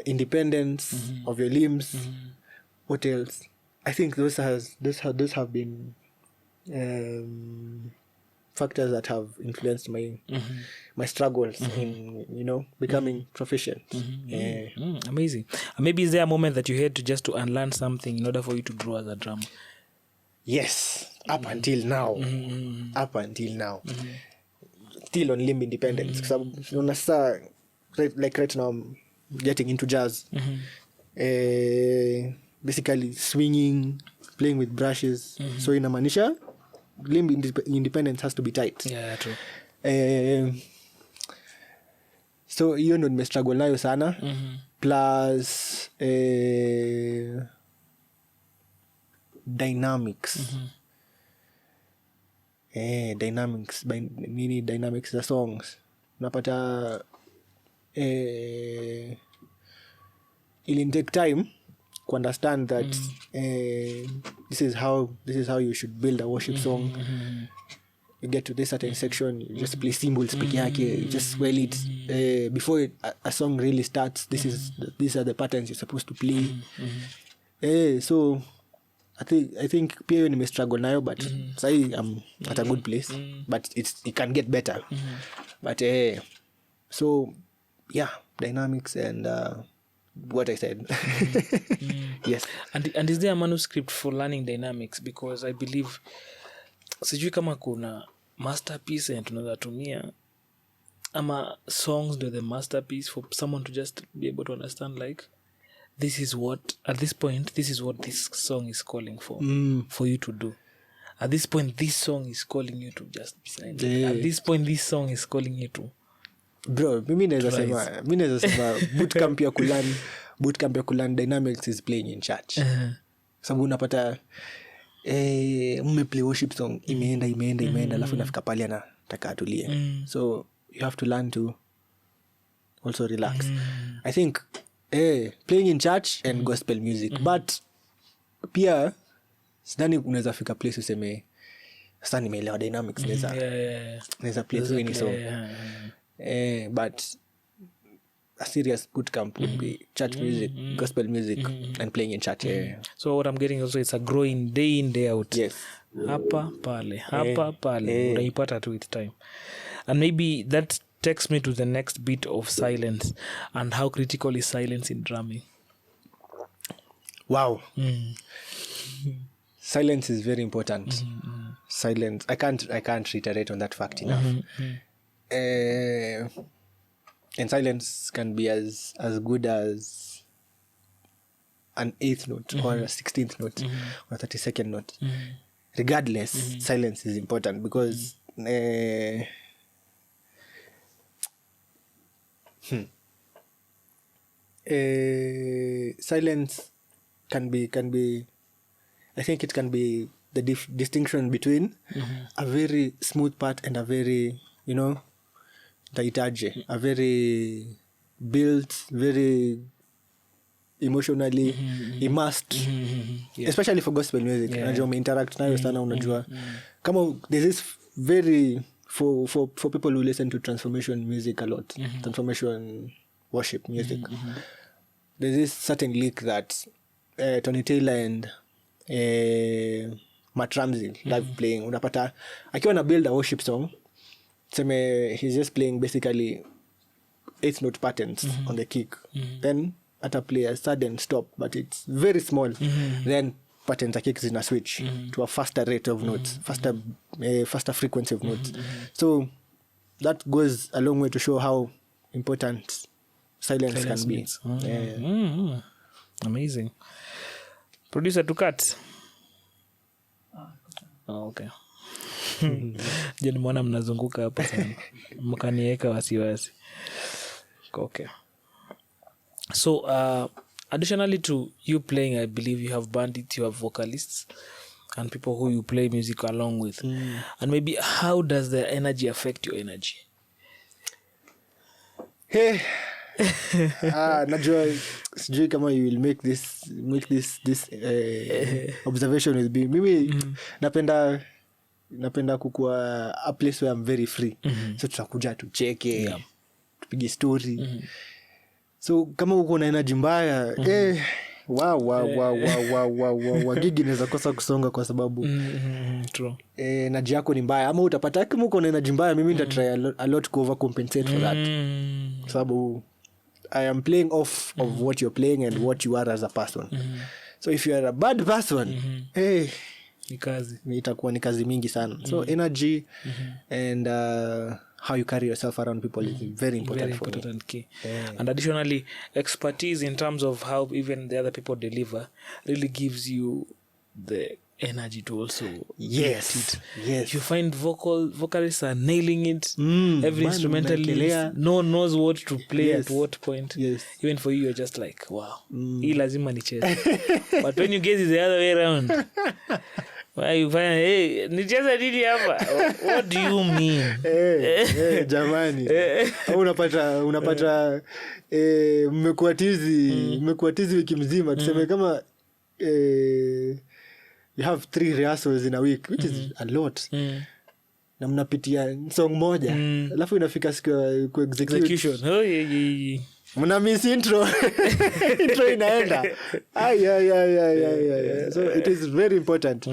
independence of your limbs. What else? I think those have been factors that have influenced my struggles in becoming proficient. Amazing. Maybe is there a moment that you had to unlearn something in order for you to draw as a drummer? Yes, up until now. Still on limb independence because right now I'm getting into jazz. Basically swinging, playing with brushes. So inamaanisha limb independence has to be tight. Yeah, true. So hiyo ndo nimestruggle nayo sana. Plus dynamics. Dynamics the songs. Unapata it'll take time to understand that this is how you should build a worship song. You get to this certain section, you just play cymbals peke yake, you just swell it before a song really starts. These are the patterns you're supposed to play. So I think pia hiyo nime struggle nayo, but sahi I'm at a good place, but it can get better. But so yeah, dynamics and what I said. Yes. And is there a manuscript for learning dynamics? Because I believe sijui kama kuna masterpiece and tunaweza tumia ama songs do the masterpiece for someone to just be able to understand like this is what at this point this is what this song is calling for you to do. At this point this song is calling you to just be silent. At this point this song is calling you to bro, mimi naweza sema bootcamp ya kulearn dynamics is playing in church. Sababu unapata mmeplay worship song imeenda alafu nafika pale anataka atulie. So you have to learn to also relax. I think playing in church and gospel music, but pia sidhani unaweza fika place useme sasa nimeelewa dynamics naweza play through any song. But a serious bootcamp would be church music, gospel music, and playing in church. So what I'm getting also, it's a growing day in day out. Yes. Hapa pale unaipata tu with time. And maybe that takes me to the next bit of silence and how critical is silence in drumming. Wow. Silence is very important. Silence, I can't reiterate on that fact enough. And silence can be as good as an 8th note or a 16th note or a 32nd note. Regardless, silence is important because silence can be I think it can be the distinction between a very smooth part and a very taitaje, a very built, very emotionally immersed, especially for gospel music. Unajua interact nayo sana, unajua kama there's this very for people who listen to transformation music a lot, transformation worship music, there's this certain leak that Tony Taylor and Matt Ramsey live playing, unapata akiwa na build a worship song, he's just playing basically 8th note patterns on the kick, then ata play a sudden stop but it's very small, then patterns kick zina switch to a faster rate of notes, faster frequency of notes. So that goes a long way to show how important silence can be. Amazing. Producer to cut. Okay. Jeni mwana mnazunguka hapa sana. Mkaniweka wasiwasi. Okay. So additionally to you playing, I believe you have bandits, you have vocalists and people who you play music along with. And maybe how does their energy affect your energy? Hey. Najua sijui kama you will make this observation with me. Mimi napenda kukua a place where I'm very free. So tutakuja tucheke, tupige story. So kama uko na energy mbaya, gigi inaweza kosa kusonga kwa sababu True. energy yako ni mbaya. Ama utapata kama uko na energy mbaya, mimi nita try a lot to overcompensate for that. Sababu I am playing off of what you're playing and what you are as a person. So if you are a bad person, Ni kazi. itakuwa ni kazi mingi sana. So energy and how you carry yourself around people is very important for me. And key. And additionally, expertise in terms of how even the other people deliver really gives you the energy to also Yes. beat it. Yes. You find vocalists are nailing it. Every instrumentalist knows what to play at what point. Yes. Even for you, you're just like, wow, hii lazima nicheze. But when you get it the other way around, why you find, hey, nicheze nini hapa? What do you mean? Jamani. Au unapata mmekuwa tizi wiki mzima. Tuseme kama you have 3 rehearsals in a week, which is a lot. Na mnapitia song moja, alafu inafika siku ya execution. Mna miss intro. Intro inaenda. So it is very important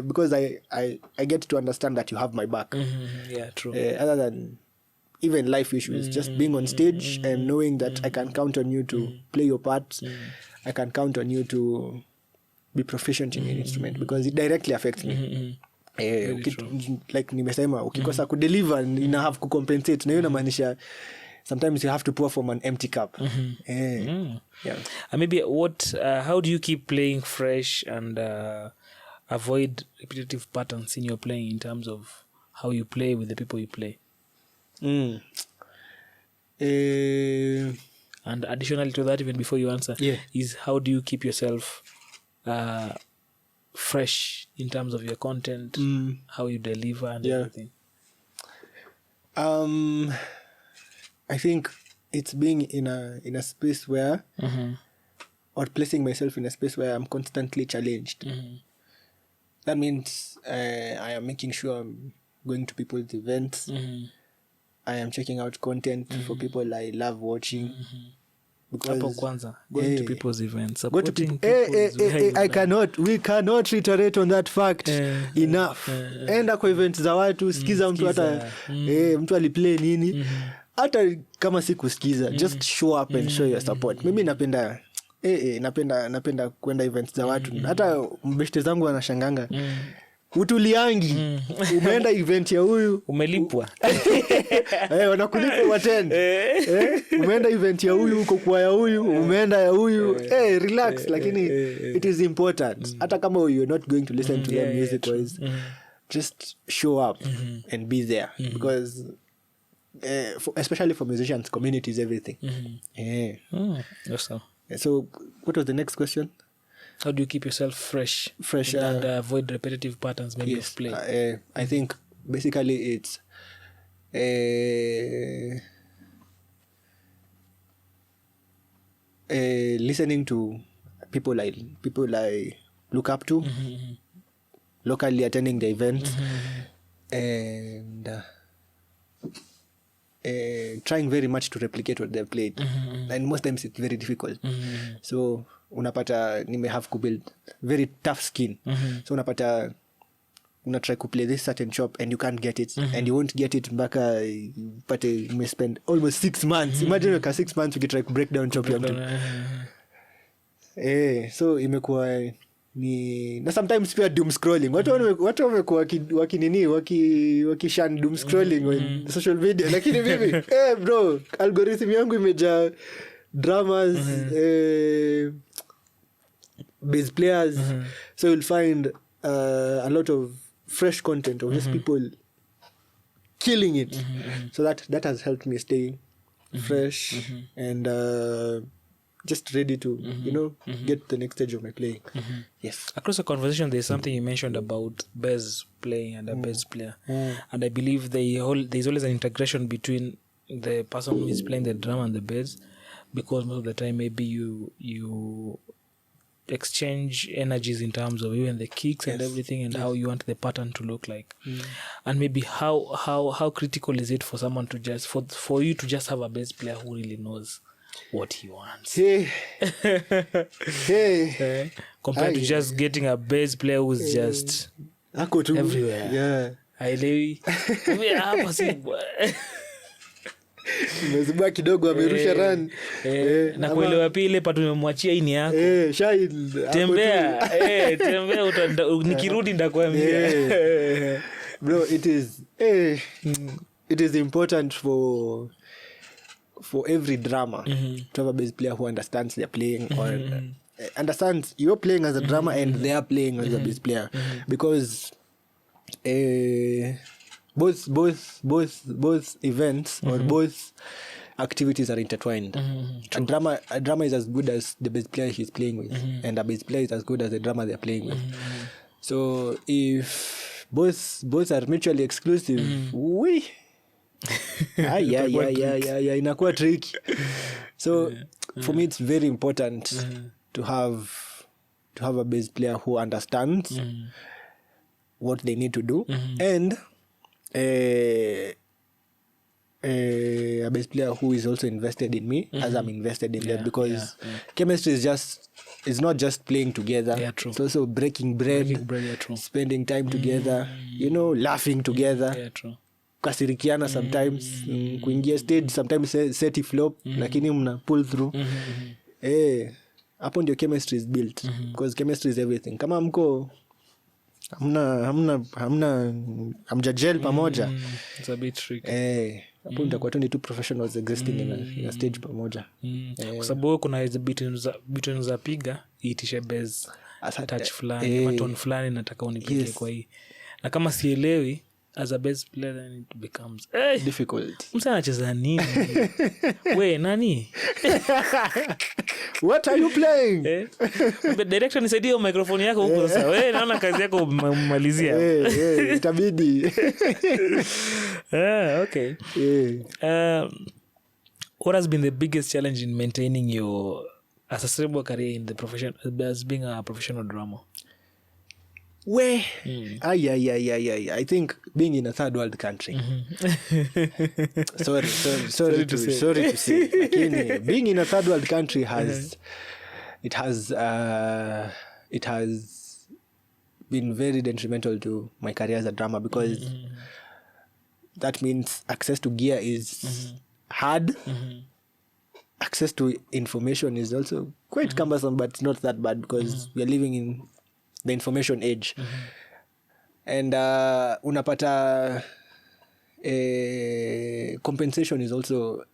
because I get to understand that you have my back. Yeah, true. Other than even life issues, just being on stage and knowing that I can count on you to play your part. I can count on you to be proficient in your instrument because it directly affects me. Like nimesema, ukikosa kudeliver, ina have kucompensate. Na hiyo inamaanisha sometimes you have to pour from an empty cup. Yeah. Maybe how do you keep playing fresh and avoid repetitive patterns in your playing in terms of how you play with the people you play? And additionally to that, even before you answer, is how do you keep yourself fresh in terms of your content, how you deliver and everything? I think it's being in a space where or placing myself in a space where I'm constantly challenged. That means I am making sure I'm going to people's events. I am checking out content for people I love watching. Because going to people's events, we cannot reiterate on that fact enough. Enda kwa events za watu, sikiza mtu hata mtu aliplay nini, hata kama si kusikiza, just show up and show your support. Mimi napenda kwenda events za watu. Hata mbeshte zangu wanashanganga, utuliangi umeenda event ya huyu umelipwa wanakulipa watend umeenda event ya huyu uko kwa ya huyu umeenda ya huyu relax, lakini it is important. Hata kama you're not going to listen to their music wise, just show up and be there because especially for musicians, community is everything. So what was the next question? How do you keep yourself fresh and avoid repetitive patterns maybe of play? I think basically it's listening to people I look up to, locally attending the events, and trying very much to replicate what they've played. And most times it's very difficult. So unapata nime have to build very tough skin. So unapata try to play this certain shop and you can't get it, and you won't get it mpaka but you may spend almost 6 months. Imagine like 6 months you try to break down shop ya mtu. So imekuwa ni na sometimes pia doom scrolling. Watu wamekuwa wakishan doom scrolling on social media, lakini mimi bro, algorithm yangu imejaa dramas, bass players. So you'll find a lot of fresh content of just people killing it. So that has helped me stay fresh and just ready to get the next stage of my playing. Yes. Across the conversation, there's something you mentioned about bass playing and a bass player, and I believe there's always an integration between the person who is playing the drum and the bass, because most of the time maybe you exchange energies in terms of even the kicks and everything, and how you want the pattern to look like, and maybe how critical is it for someone to just for you to just have a bass player who really knows what he wants, compared to just getting a bass player who's just everywhere. Haelewi hapa si Mezibua kidogo amerusha run. Na kuelewa pia ile patu umemwachia ini yako. Tembea. Tembea nikirudi ndakwambia. Bro, it is important for every drummer to have a bass player who understands they're playing or understands you're playing as a drummer and they are playing as a bass player, because both events or both activities are intertwined. A drummer is as good as the bass player he's playing with, and a bass player is as good as the drummer they're playing with. So if both are mutually exclusive, inakuwa tricky. So for me, it's very important to have a bass player who understands what they need to do, and a bass player who is also invested in me as I'm invested in them, because chemistry is not just playing together. It's also breaking bread, spending time together, laughing together, kasirikiana sometimes, kuingia stage sometimes seti flop, lakini mna pull through. Hapo ndio chemistry is built, because chemistry is everything. Kama mko hamjagel pamoja, it's a bit tricky. Hapo nitakuwa tu ni two professionals existing in a stage pamoja. Kwa sababu kuna hizo beat za piga itishe bass touch fulani, pattern fulani nataka unipige kwa hii. Na kama sielewi as a bass player, then it becomes difficult. Msa anacheza nini? We nani? What are you playing? Director nisaidie microphone yako huko sasa. We naona kazi yako umalizia. Itabidi. Okay. What has been the biggest challenge in maintaining your sustainable career in the profession as being a professional drummer? I think being in a third world country. Sorry to say. Lakini being in a third world country has been very detrimental to my career as a drummer, because that means access to gear is hard. Access to information is also quite cumbersome, but it's not that bad, because we are living in the information age. And unapata compensation is also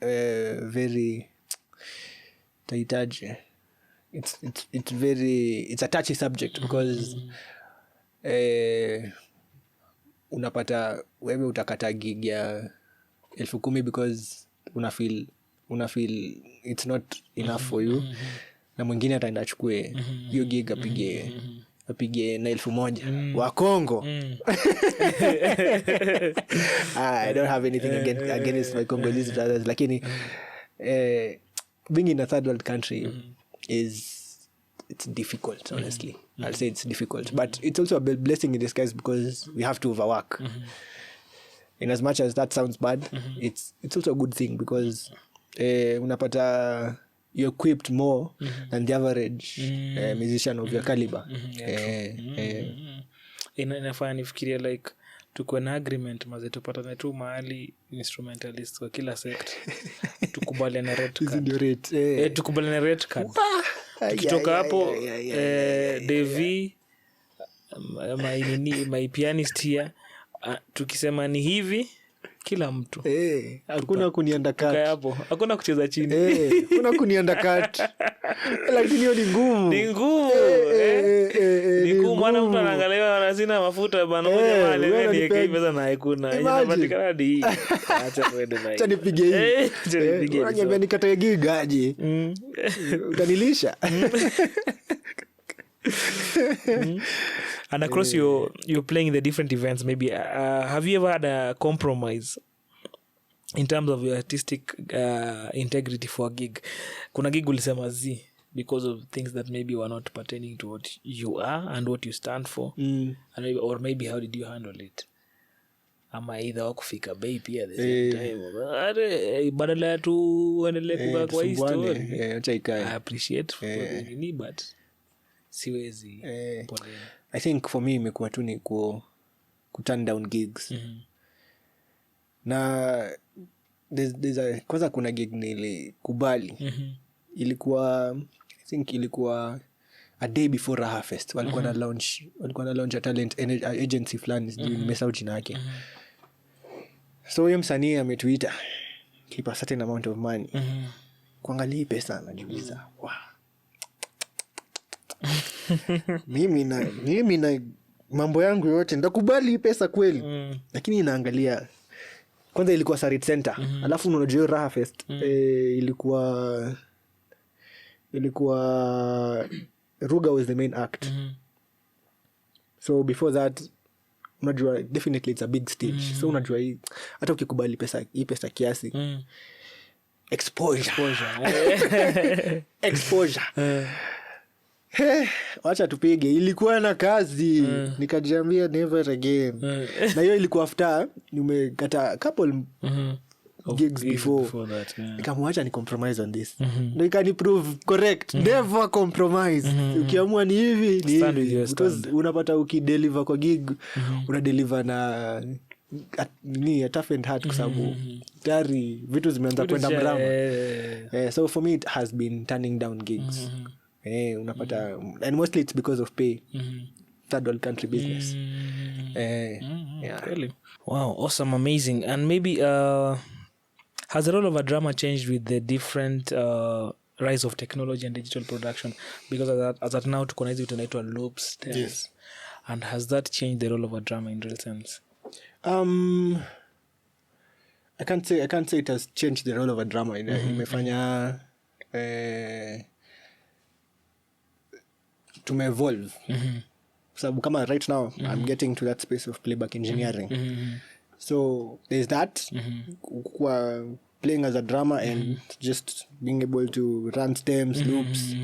very taitaje. It's a touchy subject, because unapata wewe utakata gig ya 10,000 because una feel it's not enough for you, na mwingine ataenda achukue hiyo gig apige na 1,000 wa Kongo. I don't have anything against my Congolese brothers, lakini being in a third world country it's difficult, honestly. I'll say it's difficult, but it's also a blessing in disguise, because we have to overwork. In as much as that sounds bad, it's also a good thing, because unapata you're equipped more than the average musician of your caliber. Inafanya nifikiria like tuko na agreement maze tupatane tu mahali instrumentalist kwa kila sector, tukubaliane rate card. Tukubaliane rate card. Tukitoka hapo Devi my pianist here, tukisema ni hivi kila mtu hakuna kuniundercut kaya hapo hakuna kucheza chini kuna kuniundercut lakini hiyo ni ngumu ni ngumu maana mtu anaangalia anazina mafuta bana moja mali ni pesa na hakuna inapatikana hadi acha kwenda na acha nipige hii unaniambia nikatae gigaje utanilisha and across you're playing the different events maybe have you ever had a compromise in terms of your artistic integrity for a gig? Kuna gig ulisema because of things that maybe were not pertaining to what you are and what you stand for and maybe, or maybe how did you handle it? Ama either wakufika bei pia at the same time badala ya tu uendelee kukaa kwa hii story I appreciate for the but siwezi pole. I think for me imekuwa tu ni ku turn down gigs na kwanza kuna gig nilikubali ilikuwa I think ilikuwa a day before Raha Fest walikuwa na launch a talent agency fulani nimesahau jina yake so huyo msanii ametuita keep a certain amount of money kuangalia hii pesa anajiuliza wow. mimi na mambo yangu yote ndakubali hii pesa kweli lakini inaangalia kwanza ilikuwa Sarit Center alafu unajua Raha Fest ilikuwa Ruga was the main act so before that unajua definitely it's a big stage so unajua hata ukikubali hii pesa kiasi exposure wacha tupige ilikuwa na kazi nikajiambia never again na hiyo ilikuwa after nimekata couple gigs before that nikamwacha ni compromise on this ndio ikani prove correct never compromise ukiamua ni hivi because unapata ukideliver kwa gig una deliver na ni a tough and hard kwa sababu tayari vitu zimeanza kwenda mrama so for me it has been turning down gigs unapata and mostly it's because of pay third world country business really wow awesome amazing and maybe has the role of a drummer changed with the different rise of technology and digital production because as at now tuko na hizi tunaitwa loops yes and has that changed the role of a drummer in real sense? I can't say it has changed the role of a drummer imefanya tume-evolve sababu kama right now I'm getting to that space of playback engineering so there's that kwa playing as a drummer and just being able to run stems loops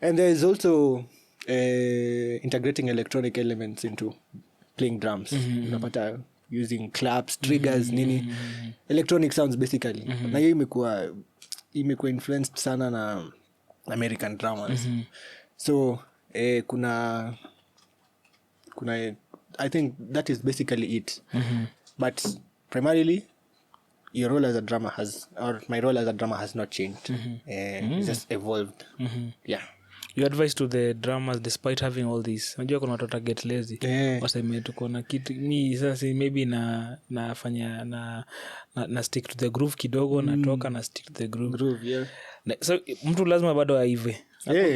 and there's also integrating electronic elements into playing drums unapata using claps triggers nini electronic sounds basically na hiyo imekuwa influenced sana na American drummers so kuna I think that is basically it but primarily your role as a drummer my role as a drummer has not changed it's just evolved yeah. Your advice to the drummers despite having all this unajua kuna watu get lazy waseme tuko na kitu mi sasa maybe nafanya na stick to the groove kidogo natoka na stick to the groove yeah. So mtu lazima bado aive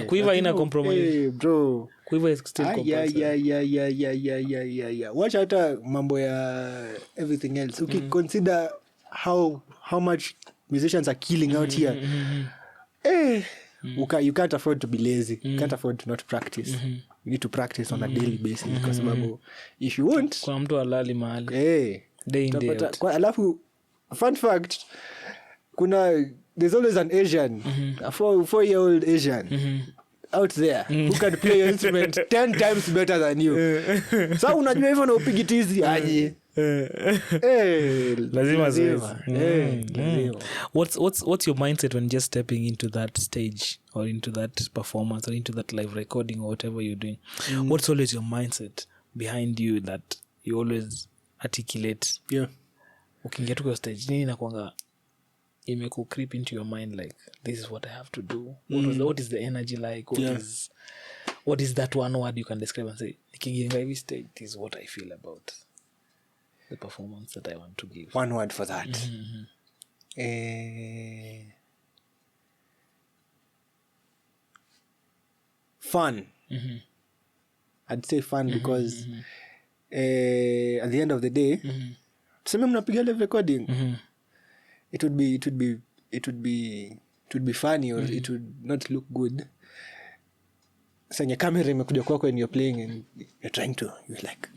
kuiva ina compromise bro kuiva is still yeah. Watch hata mambo ya everything else consider how much musicians are killing out here you can't afford to be lazy you can't afford to not practice you need to practice on a daily basis kwa sababu if you won't kwa mtu alali mahali day in day out. Alafu fun fact there's always an Asian a 4-year-old Asian out there who can play your instrument 10 times better than you so unajua hivyo na upigi tizi aje lazima what's your mindset when just stepping into that stage or into that performance or into that live recording or whatever you're doing what's always your mindset behind you that you always articulate ukiingia tu kwa stage nini na kwanga imeku creep into your mind like this is what I have to do what is the energy like what is that one word you can describe and say nikiingia hivi stage this is what I feel about the performance that I want to give? One word for that. Fun. I'd say fun because at the end of the day, tuseme mnapiga live recording, it would be funny or it would not look good. Sanya camera imekuja kwako and you're playing and you're trying to, you're like,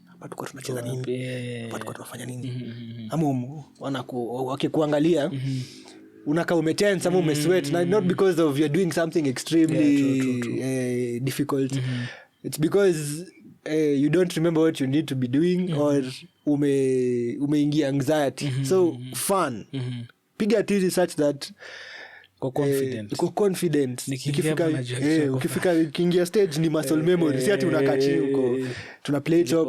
hapa tuko tunacheza nini? Hapa tuko tunafanya nini? Ama wakikuangalia unakaa umetense ama umesweat, not because of you're doing something extremely difficult. It's because you don't remember what you need to be doing or umeingia anxiety. So fun. Piga tizi such that confident. Ukifika ukiingia stage ni muscle memory. Si ati unakaa chini huko tuna play chop.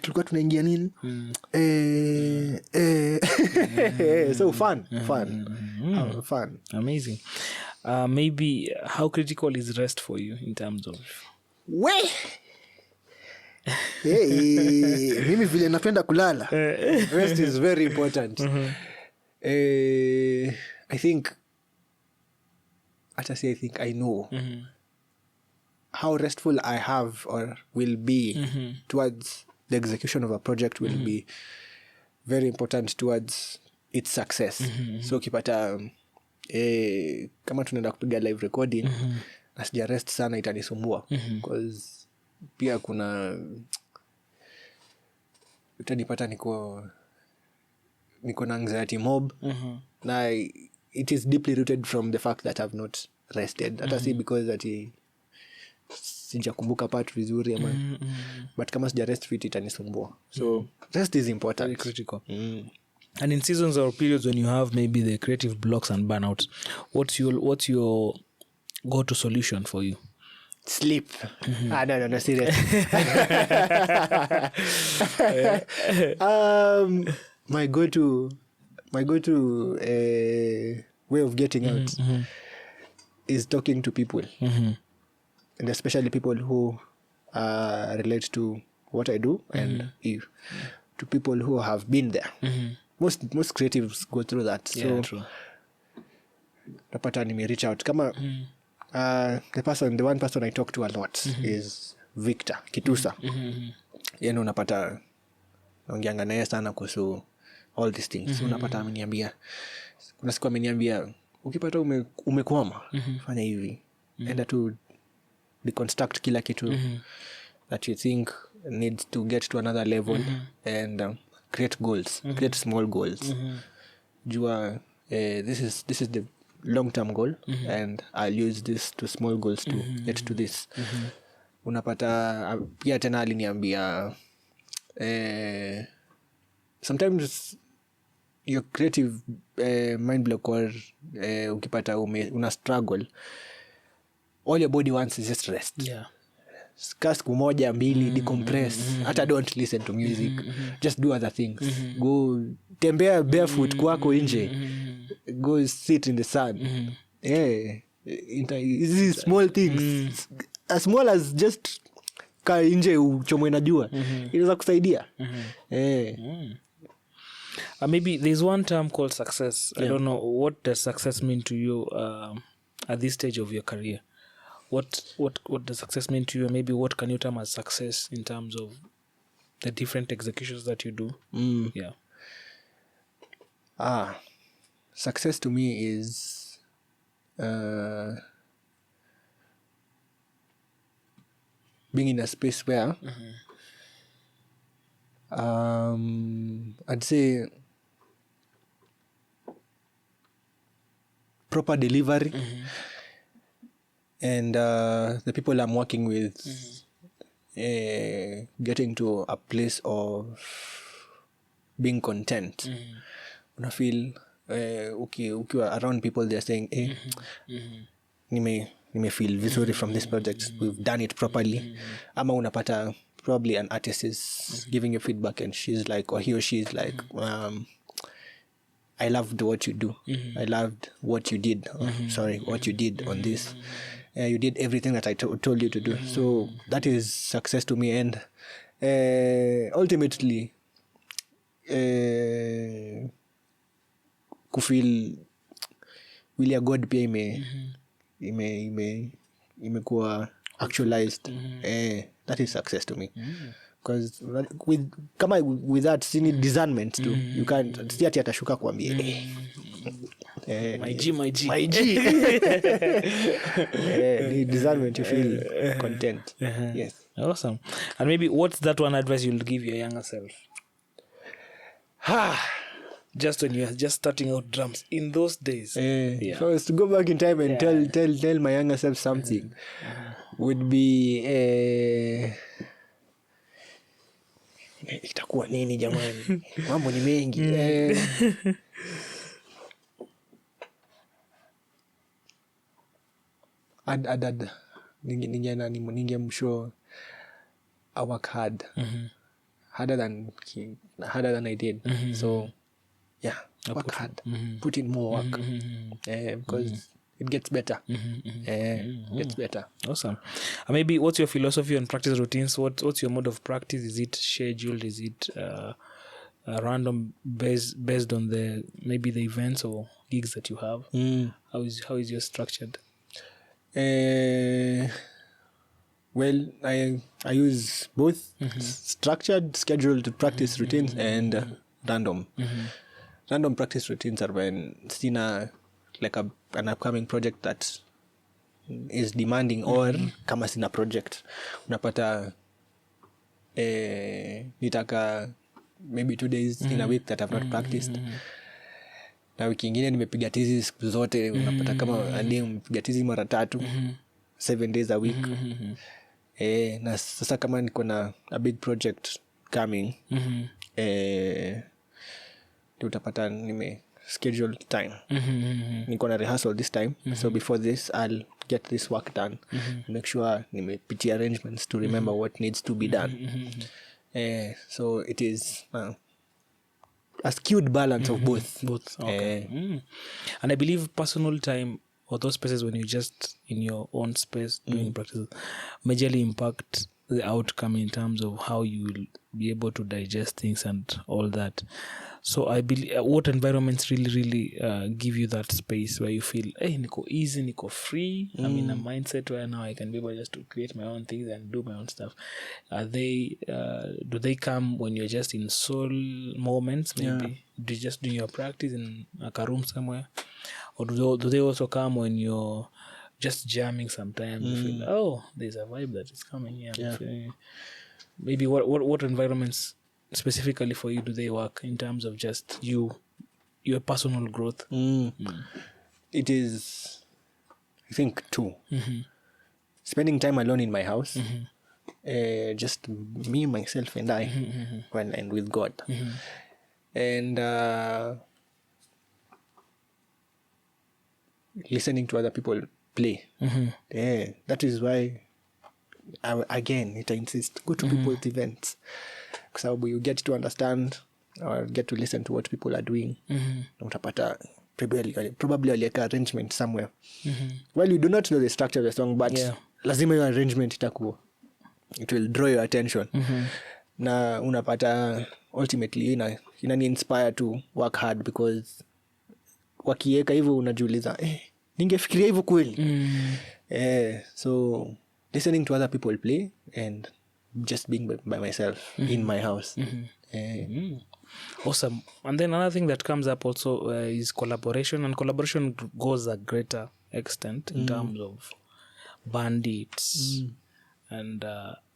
Tulikuwa tunaingia nini? So fun. Amazing. Maybe how critical is rest for you in terms of mimi vile napenda kulala. Rest is very important. I think I know how restful I have or will be towards the execution of a project will be very important towards its success. So ukipata kama tunaenda kupiga live recording na sija rest sana itanisumbua because pia kuna utanipata niko na anxiety mob na it is deeply rooted from the fact that I've not rested. Hata si because that sijakumbuka part vizuri ama but kama sija rest fit itanisumbua. So rest is important. Very critical. And in seasons or periods when you have maybe the creative blocks and burnout, what's your go-to solution for you? Sleep. No, serious. My go-to way of getting out is talking to people, and especially people who relate to what I do, and to people who have been there. Most creatives go through that. So true. Napata nime reach out kama the one person I talk to a lot is Victor Kitusa. Yeye unapata naongeanga naye sana kuhusu all these things. Unapata ameniambia, kuna siku ameniambia ukipata umekwama fanya hivi, enda to deconstruct kila kitu that you think needs to get to another level and create goals, create small goals. Jua this is the long-term goal and I'll use this to small goals to get to this. Unapata pia tena aliniambia sometimes your creative mind block or ukipata una struggle, all your body wants is just rest. Siku moja mbili decompress. Hata don't listen to music, just do other things. Go tembea barefoot kwako nje, go sit in the sun. These small things, as small as just ka nje uchomwe na jua, inaweza kusaidia. Maybe there's one term called success. I don't know, what does success mean to you at this stage of your career? What does success mean to you? Maybe what can you term as success in terms of the different executions that you do? Success to me is being in a space where I'd say proper delivery and the people I'm working with getting to a place of being content. Una feel ukiwa around people, they're saying nime feel vizuri from this project, we've done it properly. Ama unapata probably an artist is giving you feedback and she's like, or he or she is like, I loved what you do. I loved what you did. What you did on this. You did everything that I told you to do. So that is success to me. And ultimately, kufeel will ya God pia imekuwa actualized. That is success to me. Because with that sini discernment too. You can't si ati atashuka kuambia my G the discernment you feel content. Yes. Awesome. And maybe what's that one advice you'll give your younger self? Just when you're just starting out drums in those days. If I was to go back in time and tell my younger self something, would be itakuwa nini jamani? Mambo ni mengi. Ningemshow I work hard. Harder than I did. So yeah, work hard. Put in more work. Because it gets better. Gets better. Awesome. And maybe what's your philosophy on practice routines? What's your mode of practice? Is it scheduled? Is it random based on the events or gigs that you have? How is yours structured? Well, I use both structured, scheduled practice routines and random. Random practice routines are when sina like an upcoming project that is demanding, or kama sina project unapata nitaka maybe 2 days in a week that I've not practiced. Na wiki ingine nimepiga tizi siku zote, unapata kama nimepiga tizi mara 3 7 days a week. Na sasa kama niko na a big project coming, utapata nime schedule time. Niko na rehearsal this time, so before this I'll get this work done. Make sure nimepitia arrangements to remember what needs to be done. So it is a skewed balance of both. Okay. And I believe personal time or those spaces when you're just in your own space doing practice majorly impact the outcome in terms of how you will be able to digest things and all that. So I believe what environments really give you that space where you feel, hey, niko easy, niko free. I'm in a mindset where now I can be able just to create my own things and do my own stuff. Do they come when you're just in soul moments? Maybe do you just do your practice in a room somewhere, or do they also come when you're just jamming sometimes? You feel, oh, there's a vibe that is coming here. Maybe what environments specifically for you do they work in terms of just your personal growth? It is, I think, 2. Spending time alone in my house, just me, myself, and I, and with God, and listening to other people play. That is why I insist, go to people's events. So you get to understand or get to listen to what people are doing. Utapata probably walieka arrangement somewhere. Well, you do not know the structure of the song, but lazima your arrangement it will draw your attention. Na unapata ultimately inani inspire to work hard, because wakieka hivyo unajiuliza, ningefikiria hivyo kweli. So listening to other people play and just being by myself in my house. Awesome. And then another thing that comes up also is collaboration, and collaboration goes a greater extent in terms of bandits and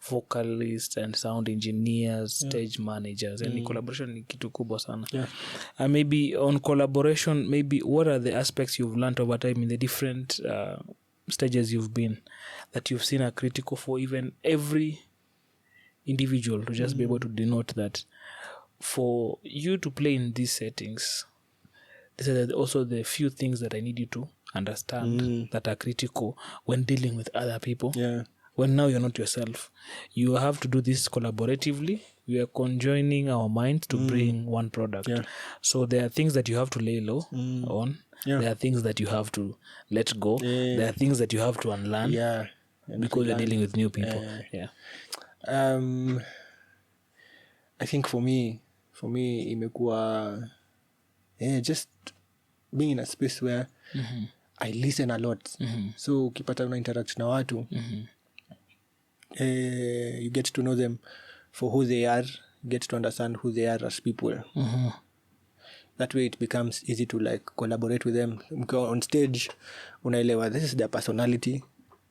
vocalists and sound engineers, stage managers, and collaboration ni kitu kubwa sana. And maybe on collaboration, maybe what are the aspects you've learned over time in the different stages you've been that you've seen are critical for even every individual to just be able to denote that for you to play in these settings, these are also the few things that I need you to understand that are critical when dealing with other people. When now you're not yourself, you have to do this collaboratively. We are conjoining our minds to bring one product. So there are things that you have to lay low on. There are things that you have to let go. There are things that you have to unlearn because you're dealing with new people. I think for me, for me imekuwa just being in a space where I listen a lot. So ukipata una interact na watu, you get to know them for who they are, get to understand who they are as people. That way it becomes easy to like collaborate with them. On stage unaelewa this is their personality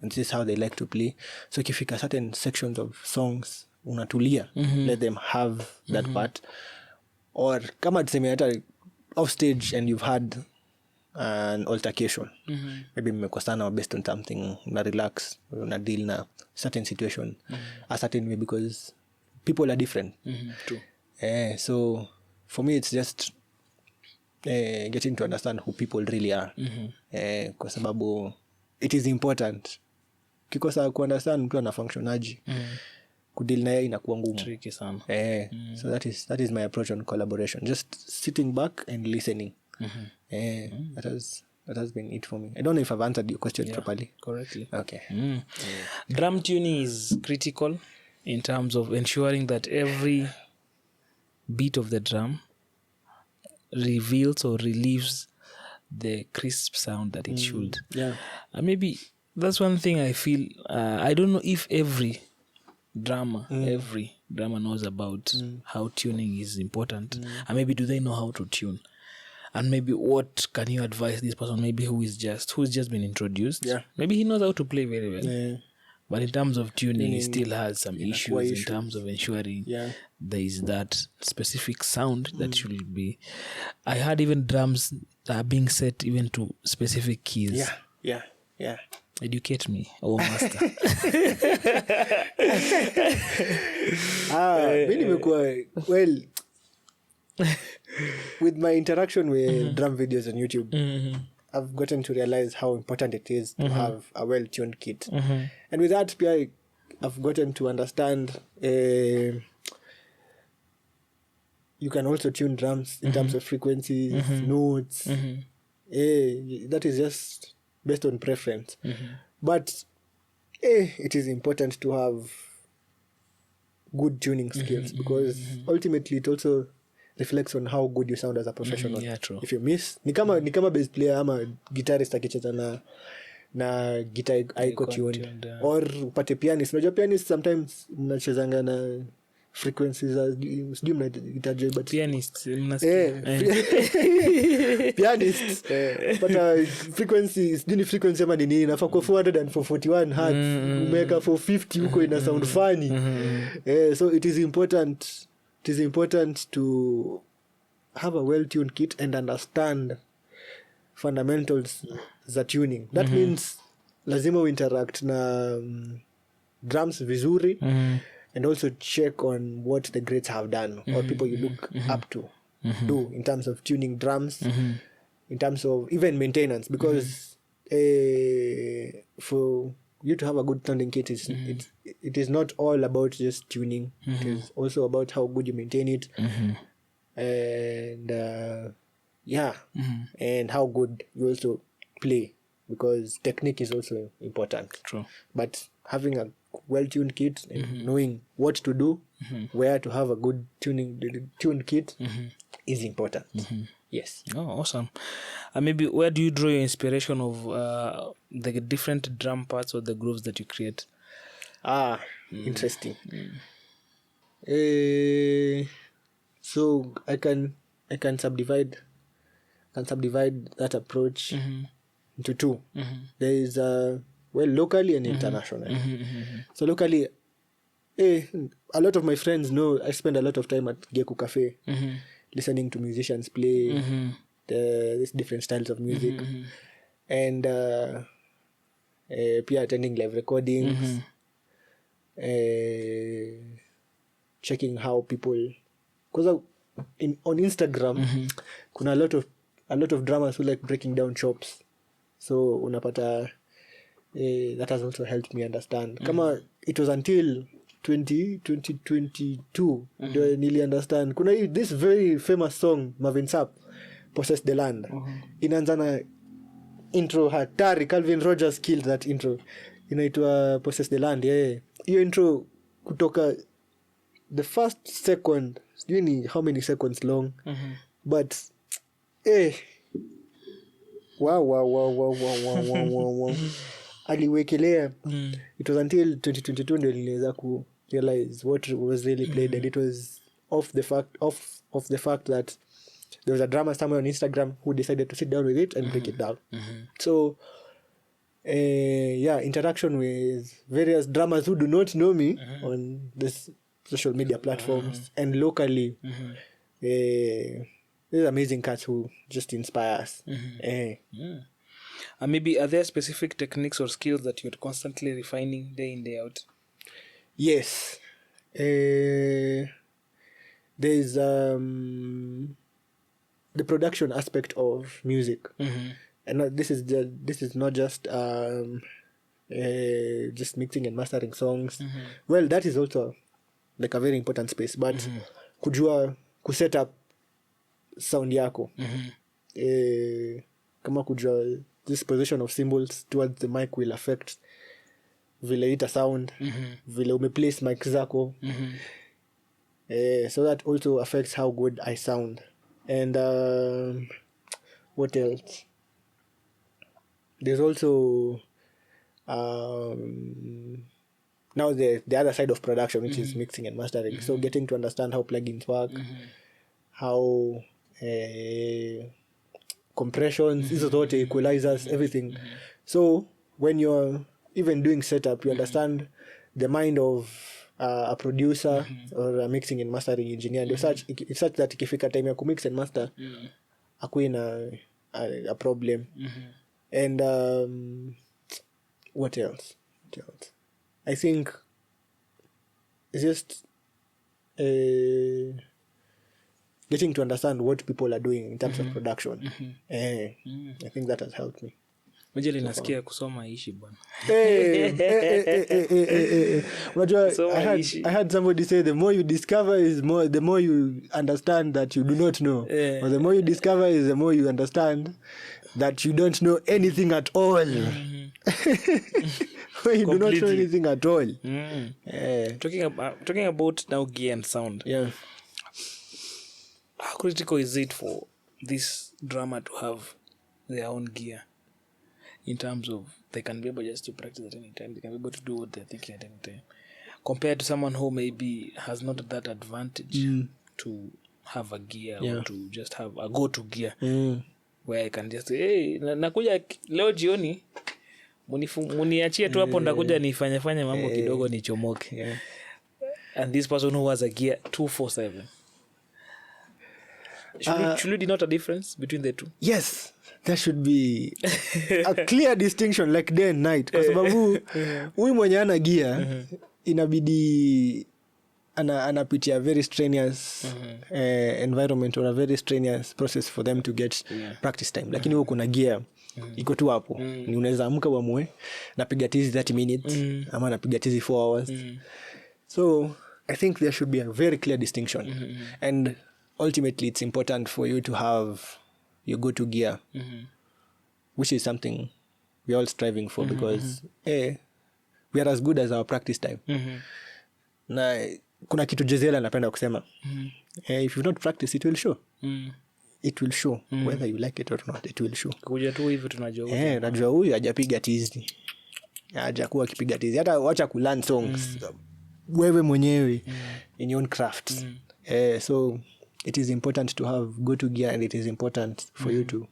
and this is how they like to play. So ikifika certain sections of songs unatulia, let them have that part. Or kama tuseme hata off stage and you've had an altercation, maybe mmekosana based on something, una relax, una deal na certain situation a certain way because people are different. True. So for me it's just getting to understand who people really are. Kwa sababu it is important. Kikosa kuunderstand mtu ana functionaji, kudeal na yeye inakuwa ngumu. Tricky sana. So that is my approach on collaboration. Just sitting back and listening. That has been it for me. I don't know if I've answered your question properly. Correctly. Okay. Drum tuning is critical in terms of ensuring that every beat of the drum reveals or relieves the crisp sound that it should. Maybe that's one thing I feel. I don't know if every drummer knows about how tuning is important, and maybe do they know how to tune, and maybe what can you advise this person, maybe who's just been introduced, maybe he knows how to play very well, but in terms of tuning he still has some issues in terms of ensuring there is that specific sound that should be. I heard even drums are being set even to specific keys. Educate me, master. Mimi nimekuwa with my interaction with drum videos on YouTube, I've gotten to realize how important it is to have a well-tuned kit. And with that, I've gotten to understand you can also tune drums in terms of frequencies, notes. That is just based on preference. But it is important to have good tuning skills because ultimately it also reflects on how good you sound as a professional. True. If you miss, ni kama bass player ama guitarist akicheza na guitar iko tuned, or upate pianist. Unajua pianist sometimes mnachezanga na frequencies sijui mnaitaje, but pianist but frequencies sijui frequency ama nini inafaa kwa 441 hertz, umeweka 450 huko ina sound funny. So it is important to have a well-tuned kit and understand fundamentals za tuning. That means lazima interact na drums vizuri, and also check on what the greats have done or people you look up to do in terms of tuning drums, in terms of even maintenance, because for you to have a good sounding kit, it is not all about just tuning. It is also about how good you maintain it, and and how good you also play, because technique is also important. True. But having a well-tuned kit and knowing what to do, where to have a good tuned kit is important. Yes. Oh, awesome. Maybe where do you draw your inspiration of the different drum parts or the grooves that you create? Interesting. So I can subdivide that approach into two. There is locally and internationally. So locally, a lot of my friends know I spend a lot of time at Geku Cafe, listening to musicians play these different styles of music, and peer attending live recordings, checking how people, because on Instagram kuna a lot of drummers who like breaking down chops, so unapata that has also helped me understand. Kama it was until 2022 ndio nili understand kuna this very famous song Marvin Sapp, Possess the Land, inaanza na intro hatari. Calvin Rogers killed that intro, inaitwa Possess the Land. Hiyo intro kutoka the first second sijui ni how many seconds long. But wow. Aliwekelea. It was until 2022 ndio niliweza ku realize what was really played, and it was of the fact that there was a drummer somewhere on Instagram who decided to sit down with it and break it down. So interaction with various drummers who do not know me on this social media platforms and locally. These amazing cats who just inspire us. And maybe are there specific techniques or skills that you're constantly refining day in, day out? Yes. There's the production aspect of music. And this is not just mixing and mastering songs. Well, that is also like a very important space, but kujua kuset up sound yako. Kama kujua this position of cymbals towards the mic will affect vile ita sound, vile umeplace mic zako. So that also affects how good I sound. And what else? There's also now the other side of production, which is mixing and mastering. So getting to understand how plugins work, how compressions, equalizers, everything. So when you're even doing setup, you understand the mind of a producer or a mixing and mastering engineer. And it's such that ikifika time ya kumix and master, akuwe na a problem. And what else? I think it's just getting to understand what people are doing in terms of production. I think that has helped me. Mjeli nasikia kusoma ishi bwana. I had somebody say the more you discover is more, the more you understand that you do not know. Or the more you discover is the more you understand that you don't know anything at all. You do not know anything at all. Talking about now gear and sound. Yeah. How critical is it for this drummer to have their own gear? In terms of they can be able just to practice at any time, they can be able to do what they're thinking at any time, compared to someone who maybe has not that advantage to have a gear or to just have a go-to gear where I can just say, hey, nakuja leo jioni muniachie tu hapo ndakuja nifanye mambo kidogo nichomoke. And this person who has a gear 247, should we denote a difference between the two? Yes, there should be a clear distinction like day and night. Kwa sababu huyu mwenye ana gear inabidi anapitia very strenuous environment or a very strenuous process for them to get practice time. Lakini huko kuna gear iko tu hapo. Ni unaweza amka uamue napiga tizi 30 minutes ama napiga tizi 4 hours. So I think there should be a very clear distinction. And ultimately it's important for you to have your go-to gear, which is something we're all striving for, because we are as good as our practice time. Na kuna kitu Jezela napenda kusema, if you not practice it will show. It will show whether you like it or not. It will show. Kuja tu hivi tunajua. Najua huyu hajapiga tizi, hajakuwa akipiga tizi, hata wacha ku learn songs wewe mwenyewe in your own craft. So it is important to have go-to gear, and it is important for you to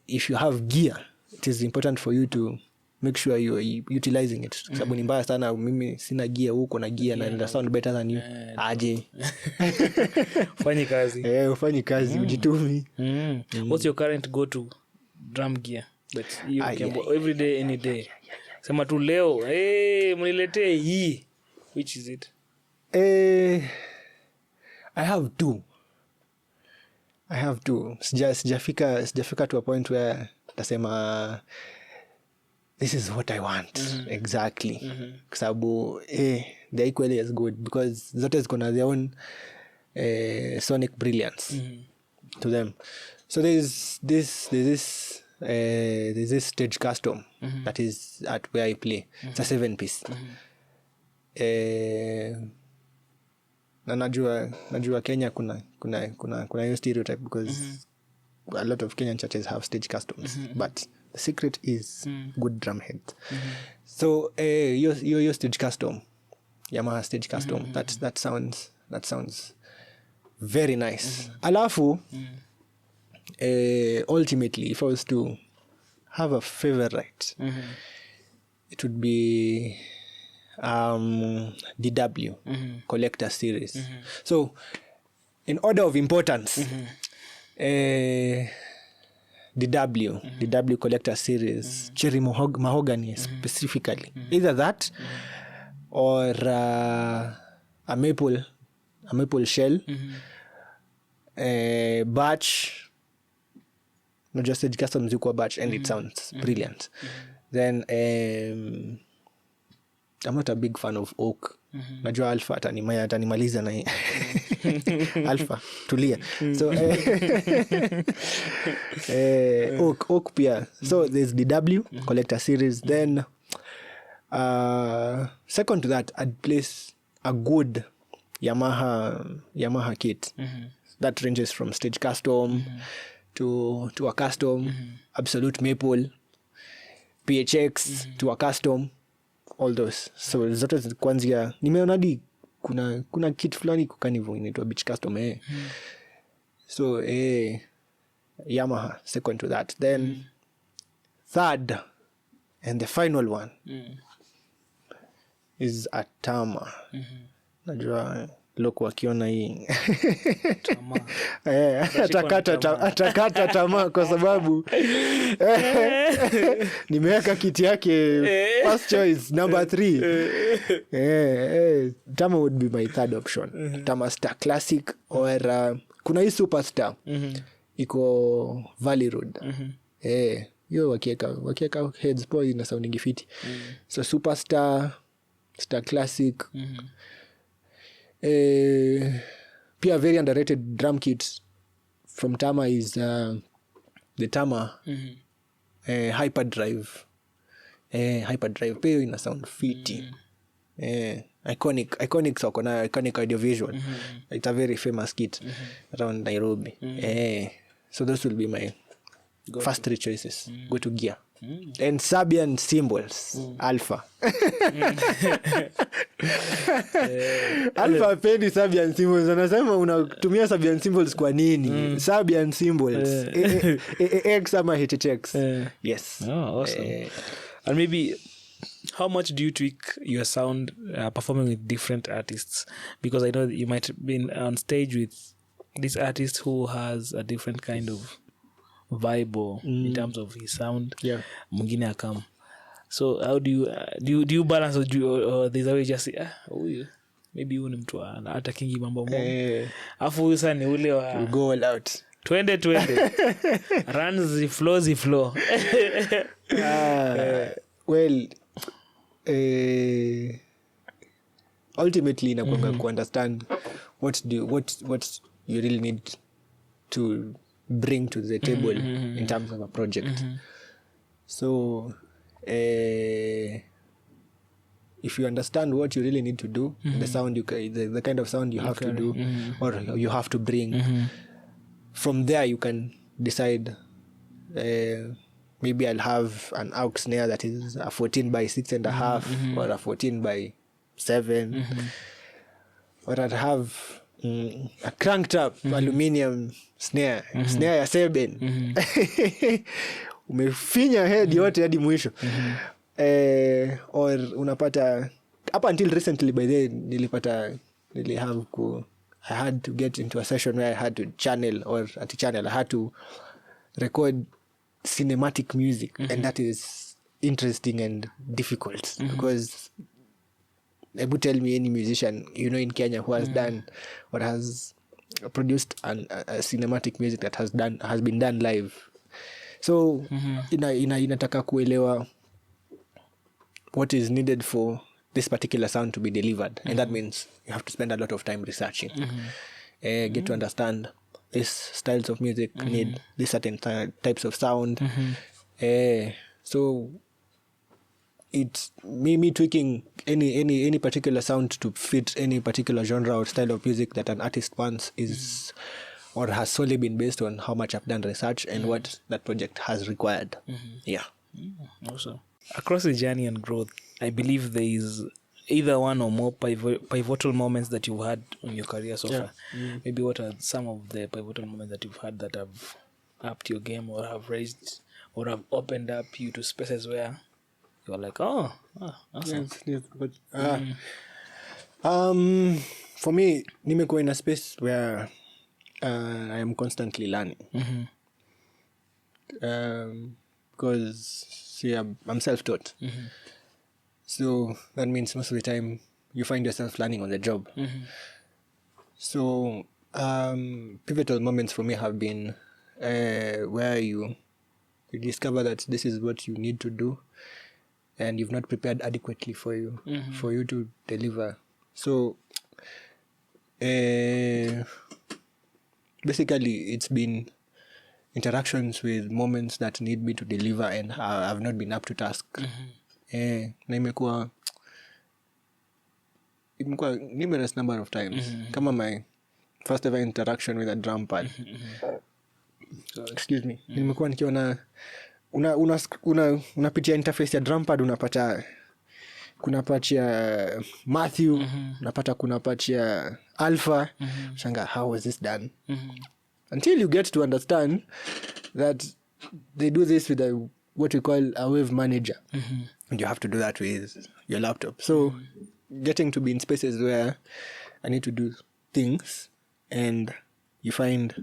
if you have gear, it is important for you to make sure you are utilizing it. Sababu ni mbaya sana mimi sina gear, huko na gear na sound better than you. Aje. Ufanye kazi ujitumi. What's your current go-to drum gear that you can every day, any day? Sema tu leo mniletee hii. Which is it? I have two. Sijafika to a point where tasema this is what I want exactly. Kwa sababu they're equally as good, because zote ziko na their own sonic brilliance to them. So there's this stage custom that is at where I play. It's a 7-piece. na najua Kenya kuna hiyo stereotype because a lot of Kenyan churches have stage customs, but the secret is good drum heads. So your stage custom, Yamaha stage custom, that sounds very nice. Alafu ultimately, if I was to have a favorite, it would be D.W. Collector Series. So in order of importance, D.W. Collector Series, Cherry Mahogany specifically, either that or a maple shell, batch. Not just stage custom ziko batch, and it sounds brilliant. Then I'm not a big fan of oak. Najua alpha atanimaliza na alpha tulia. So oak pia. So there's D.W. Collector Series. Then second to that, I'd place a good Yamaha kit that ranges from stage custom to a custom, absolute maple, PHX to a custom, all those. So zote kwanzia nimeona hadi kuna kit fulani kukanivo inaitwa beach custom So Yamaha second to that. Then third and the final one is a Tama. Najua loko wakiona hii atakata tamaa kwa sababu nimeweka kiti yake first choice number 3. Tama would be my third option. Tama Star Classic or kuna hii Superstar iko Valley Road. Yo wakieka heads poa na sounding fiti. So Superstar, Star Classic, pia very underrated drum kit from Tama is the Tama Hyperdrive. Hyperdrive pia ina sound fiti. Iconic soko na iconic audiovisual. It's a very famous kit around Nairobi. So those will be my first 3 choices. Go to gear. And Sabian cymbals, Alpha. Alpha pendi Sabian cymbals. Anasema unatumia Sabian cymbals kwa nini? Sabian cymbals. X ama HHX. Yes. Oh, awesome. And maybe how much do you tweak your sound performing with different artists? Because I know that you might have been on stage with this artist who has a different kind of vibe in terms of his sound. Mwingine akam. So how do you balance, or there's a way just say maybe huyu ni mtu hata kingi mambo moja afu huyu sasa ni ule wa go all out, twende runs the flow. Well, ultimately inakuanga ku understand what you really need to bring to the table in terms of a project. So if you understand what you really need to do, the sound the kind of sound you have to do or you have to bring, from there you can decide maybe I'll have an aux snare that is a 14 by 6.5 or a 14 by 7, or I'd have a cranked up aluminium snare ya 7 umefinya head yote hadi mwisho. Or unapata up until recently, by then I had to get into a session where I had to channel, or at a channel I had to record cinematic music, and that is interesting and difficult because able tell me any musician in Kenya who has done or has produced a cinematic music that has been done live. So inataka kuelewa what is needed for this particular sound to be delivered, and that means you have to spend a lot of time researching, get to understand these styles of music need these certain types of sound. So it's me tweaking any particular sound to fit any particular genre or style of music that an artist wants is or has solely been based on how much I've done research and what that project has required. Yeah. Also, across the journey and growth, I believe there is either one or more pivotal moments that you've had in your career so far. Maybe what are some of the pivotal moments that you've had that have upped your game or have raised or have opened up you to spaces where you're like, awesome. Yes, but, for me, nimekuwa in a space where I am constantly learning. Because see, I'm self-taught. So that means most of the time you find yourself learning on the job. So pivotal moments for me have been where you discover that this is what you need to do and you've not prepared adequately for you to deliver. So basically it's been interactions with moments that need me to deliver and I've not been up to task. Na imekuwa numerous number of times. Kama my first ever interaction with a drum pad. Excuse me. Nimekuwa nikiona unapitia interface ya drum pad, unapata kuna patch ya Matthew, unapata kuna patch ya Alpha. Shanga, how was this done? Until you get to understand that they do this with what we call a wave manager. And you have to do that with your laptop. So getting to be in spaces where I need to do things and you find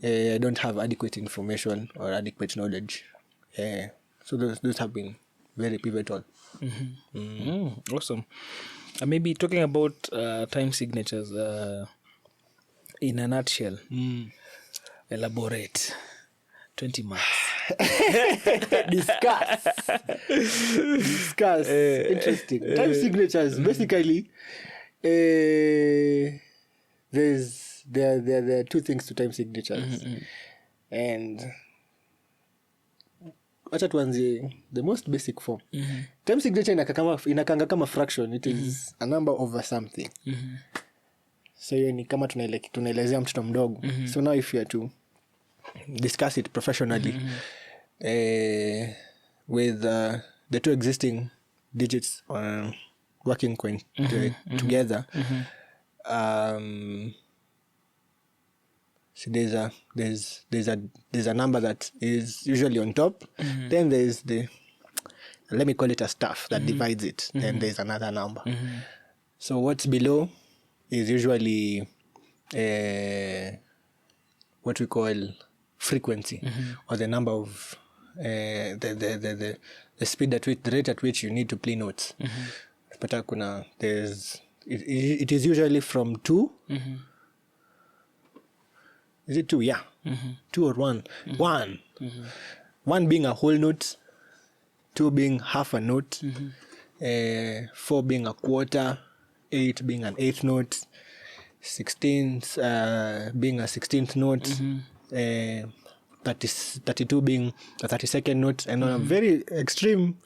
I don't have adequate information or adequate knowledge. So those have been very pivotal. Awesome. Maybe talking about time signatures in a nutshell. Elaborate. 20 marks. Discuss. Interesting. Time signatures. Basically, there are two things to time signatures. And acha tuanzie the most basic form. Time signature inakanga kama fraction. It is a number over something. So hiyo ni kama tunaelezea mtoto mdogo. So now if you are to discuss it professionally with the two existing digits working together, so there's a number that is usually on top. Then there's let me call it a staff that divides it. Then there's another number. So what's below is usually what we call frequency, or the number of the speed at which, the rate at which you need to play notes. But it is usually from 2. Is it 2? Yeah. 2 or 1. 1. 1 being a whole note, 2 being half a note, 4 being a quarter, 8 being an eighth note, 16th being a 16th note, 32 being a 32nd note, and on a very extreme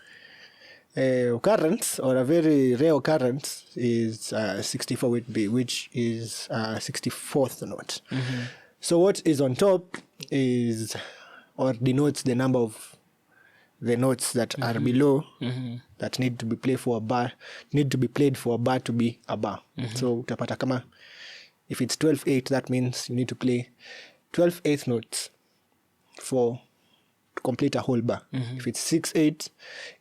occurrence, or a very rare occurrence, is 64, which is 64th note. So what is on top is, or denotes the number of the notes that are below that need to be played for a bar to be a bar. So utapata kama if it's 12/8, that means you need to play 12 eighth notes to complete a whole bar. If it's 6/8,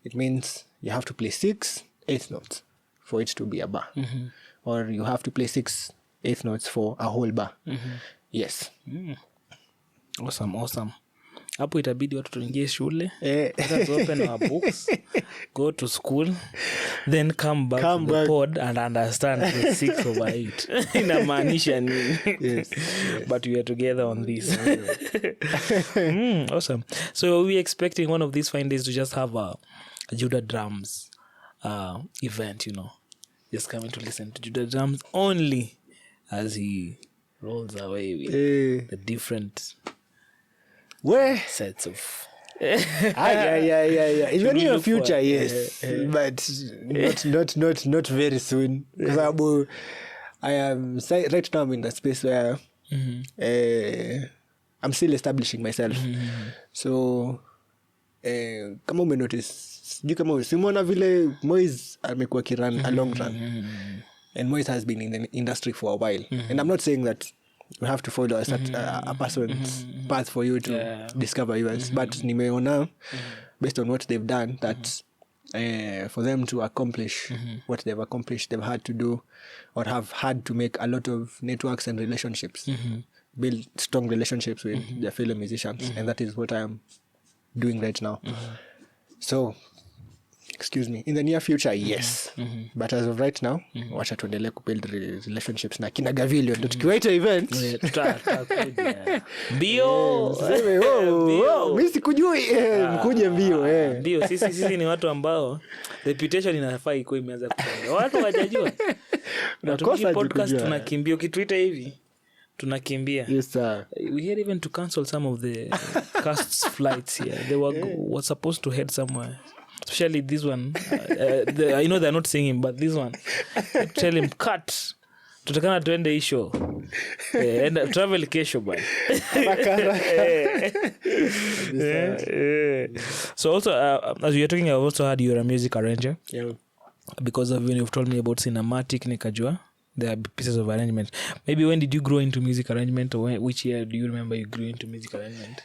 it means you have to play 6 eighth notes for it to be a bar. Or you have to play 6 eighth notes for a whole bar. Yes. Awesome. Hapo itabidi watu tuingie shule. Let's open our books, go to school, then come back to the pod and understand the 6/8. Inamaanisha nini? Yes. But we are together on this. Awesome. So are we expecting one of these fine days to just have a Judah Drums event, just coming to listen to Judah Drums only as he rolls away with the different sets of Yeah. In the near future, yes. But not very soon. Because I am right now I'm in that space where I'm still establishing myself. So kama umenotice sijui kama usimona vile Moise amekuwa kiran a long run. And Moise has been in the industry for a while. And I'm not saying that you have to follow a person's path for you to discover yours. But nimeona based on what they've done that for them to accomplish what they've accomplished, they've had to do or have had to make a lot of networks and relationships, build strong relationships with their fellow musicians. And that is what I am doing right now. So excuse me, in the near future, yes. But as of right now, wacha tuendelee kubuild relationships na kina Garvillo ndo tukiwaita events. Bio. Mimi sikujui mkuje mbio Bio sisi ni watu ambao reputation inafaa iko imeanza kupanda. Watu wajajua. Na tukishi podcast tunakimbia ukitwita hivi. Tunakimbia. Yes sir. We had even to cancel some of the cast's flights here. They were supposed to head somewhere. Especially this one. I know they're not singing, but this one. Tell him, cut. Tutakana tuende hii show. And travel kesho bana. So also, as you're talking, I've also heard you're a music arranger. Yeah. Because of when you've told me about cinematic nikajua. There are pieces of arrangement. Maybe when did you grow into music arrangement, or which year do you remember you grew into music arrangement?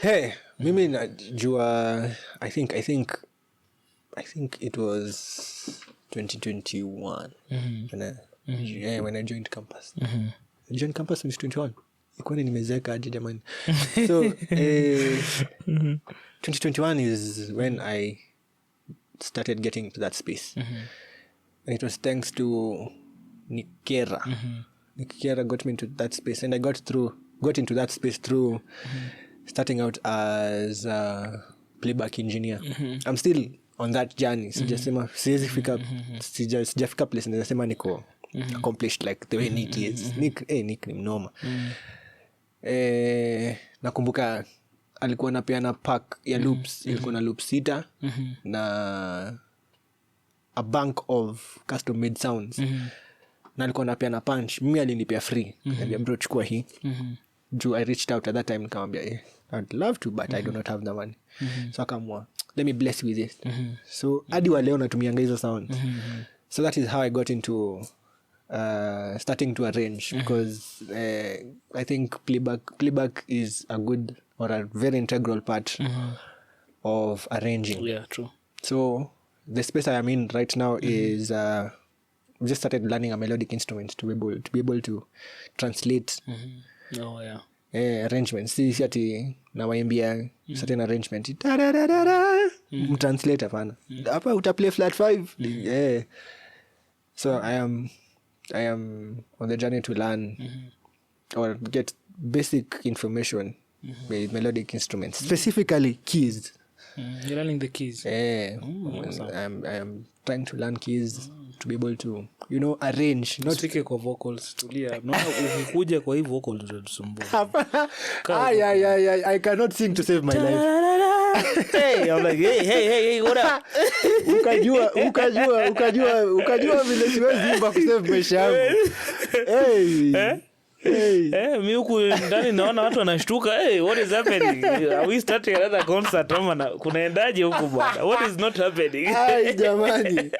Hey, mimi najua I think it was 2021 when I joined campus. I joined campus in 2021. Ikoni nimezeka aje jamani. So 2021 is when I started getting to that space. And it was thanks to Nikera. Nikera got me into that space, and I got into that space through starting out as a playback engineer. I'm still on that journey. Sijafika place nasema niko accomplished like the way Nick is. Nick ni mnoma. Nakumbuka alikuwa anapeana pack ya loops, ilikuwa na loop 6 na a bank of custom made sounds. Na alikuwa anapeana punch. Mimi alinipea free. Niambia bro chukua hii. I reached out at that time nikamwambia I'd love to but I do not have the money. So akamwa let me bless you with it. So hadi wa leo natumianga hizo sound. So that is how I got into starting to arrange because I think playback is a good or a very integral part of arranging. Yeah, true. So the space I am in right now is we just started learning a melodic instrument to be able to translate Oh yeah. Arrangements. Si ati na waimbia certain arrangement. Translate hapana. Hapa utaplay flat 5. So I am on the journey to learn or get basic information with melodic instruments, specifically keys. You're learning the keys. Awesome. I am trying to learn keys to be able to arrange. Not speaking of vocals. Tulia. Naona ukikuja kwa hii vocals utatusumbua. I cannot sing to save my life. Hey, I'm like, hey, what up? Ukajua vile siwezi imba ku save maisha yangu. Mimi huku ndani naona watu wanashtuka. Hey, what is happening? Are we starting another concert? Kunaendaje huku bwana? What is not happening? Ai jamani.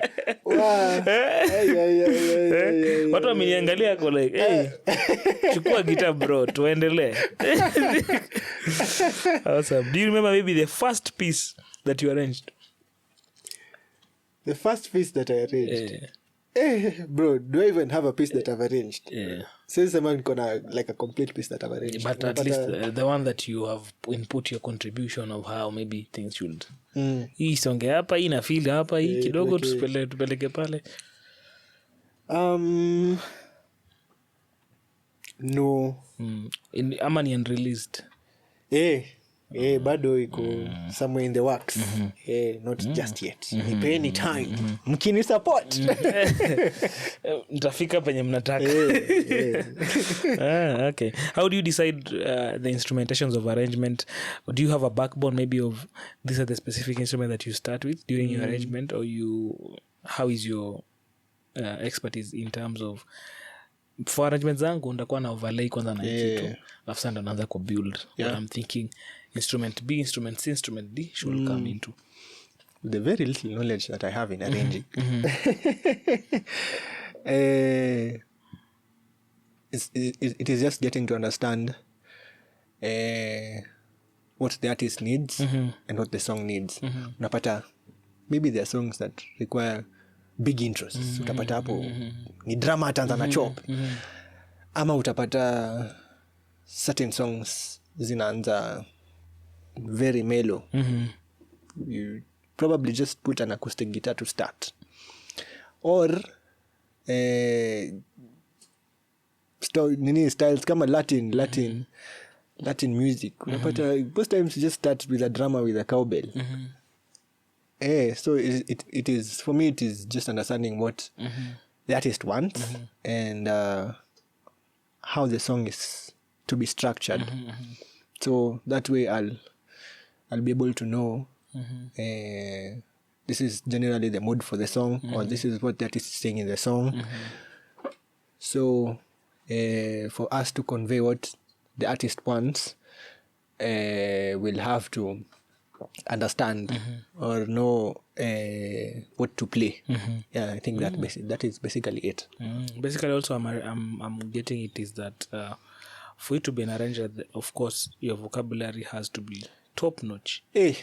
Wow. Watu wameniangalia kwa like, hey, chukua guitar bro, tuendelee. Awesome. Do you remember maybe the first piece that you arranged? The first piece that I arranged? Bro, do I even have a piece that I've arranged? Yeah. Since I'm gonna like a complete piece that I've arranged. But at least the one that you have input your contribution of how maybe things should. Hii songe hapa, hii na feel hapa, hii kidogo tupeleke pale. No. Ama ni unreleased. bado iko somewhere in the works. Not just yet. Nipeni time. Mkini support. Mtafika penye mnataka. Okay. How do you decide the instrumentations of arrangement? Do you have a backbone maybe of these are the specific instrument that you start with during your arrangement, or how is your expertise in terms of for arrangement zangu ndakuwa na overlay kwanza na kitu after ndo naanza kubuild what I'm thinking instrument B, instrument C, instrument D should come into the very little knowledge that I have in arranging. It is just getting to understand what the artist needs and what the song needs. Unapata maybe there are songs that require big intros. Utapata hapo ni drama ataanza na chop. Ama utapata certain songs zinaanza very mellow. You probably just put an acoustic guitar to start. Or styles kama Latin music. Unapata most times you just start with a drummer with a cowbell. So it is for me. It is just understanding what the artist wants and how the song is to be structured. So that way, I'll be able to know this is generally the mood for the song, or this is what the artist is saying in the song. So for us to convey what the artist wants, we'll have to understand or know what to play. I think that is basically it. Basically also I'm getting it is that for you to be an arranger, of course your vocabulary has to be top notch. Yes,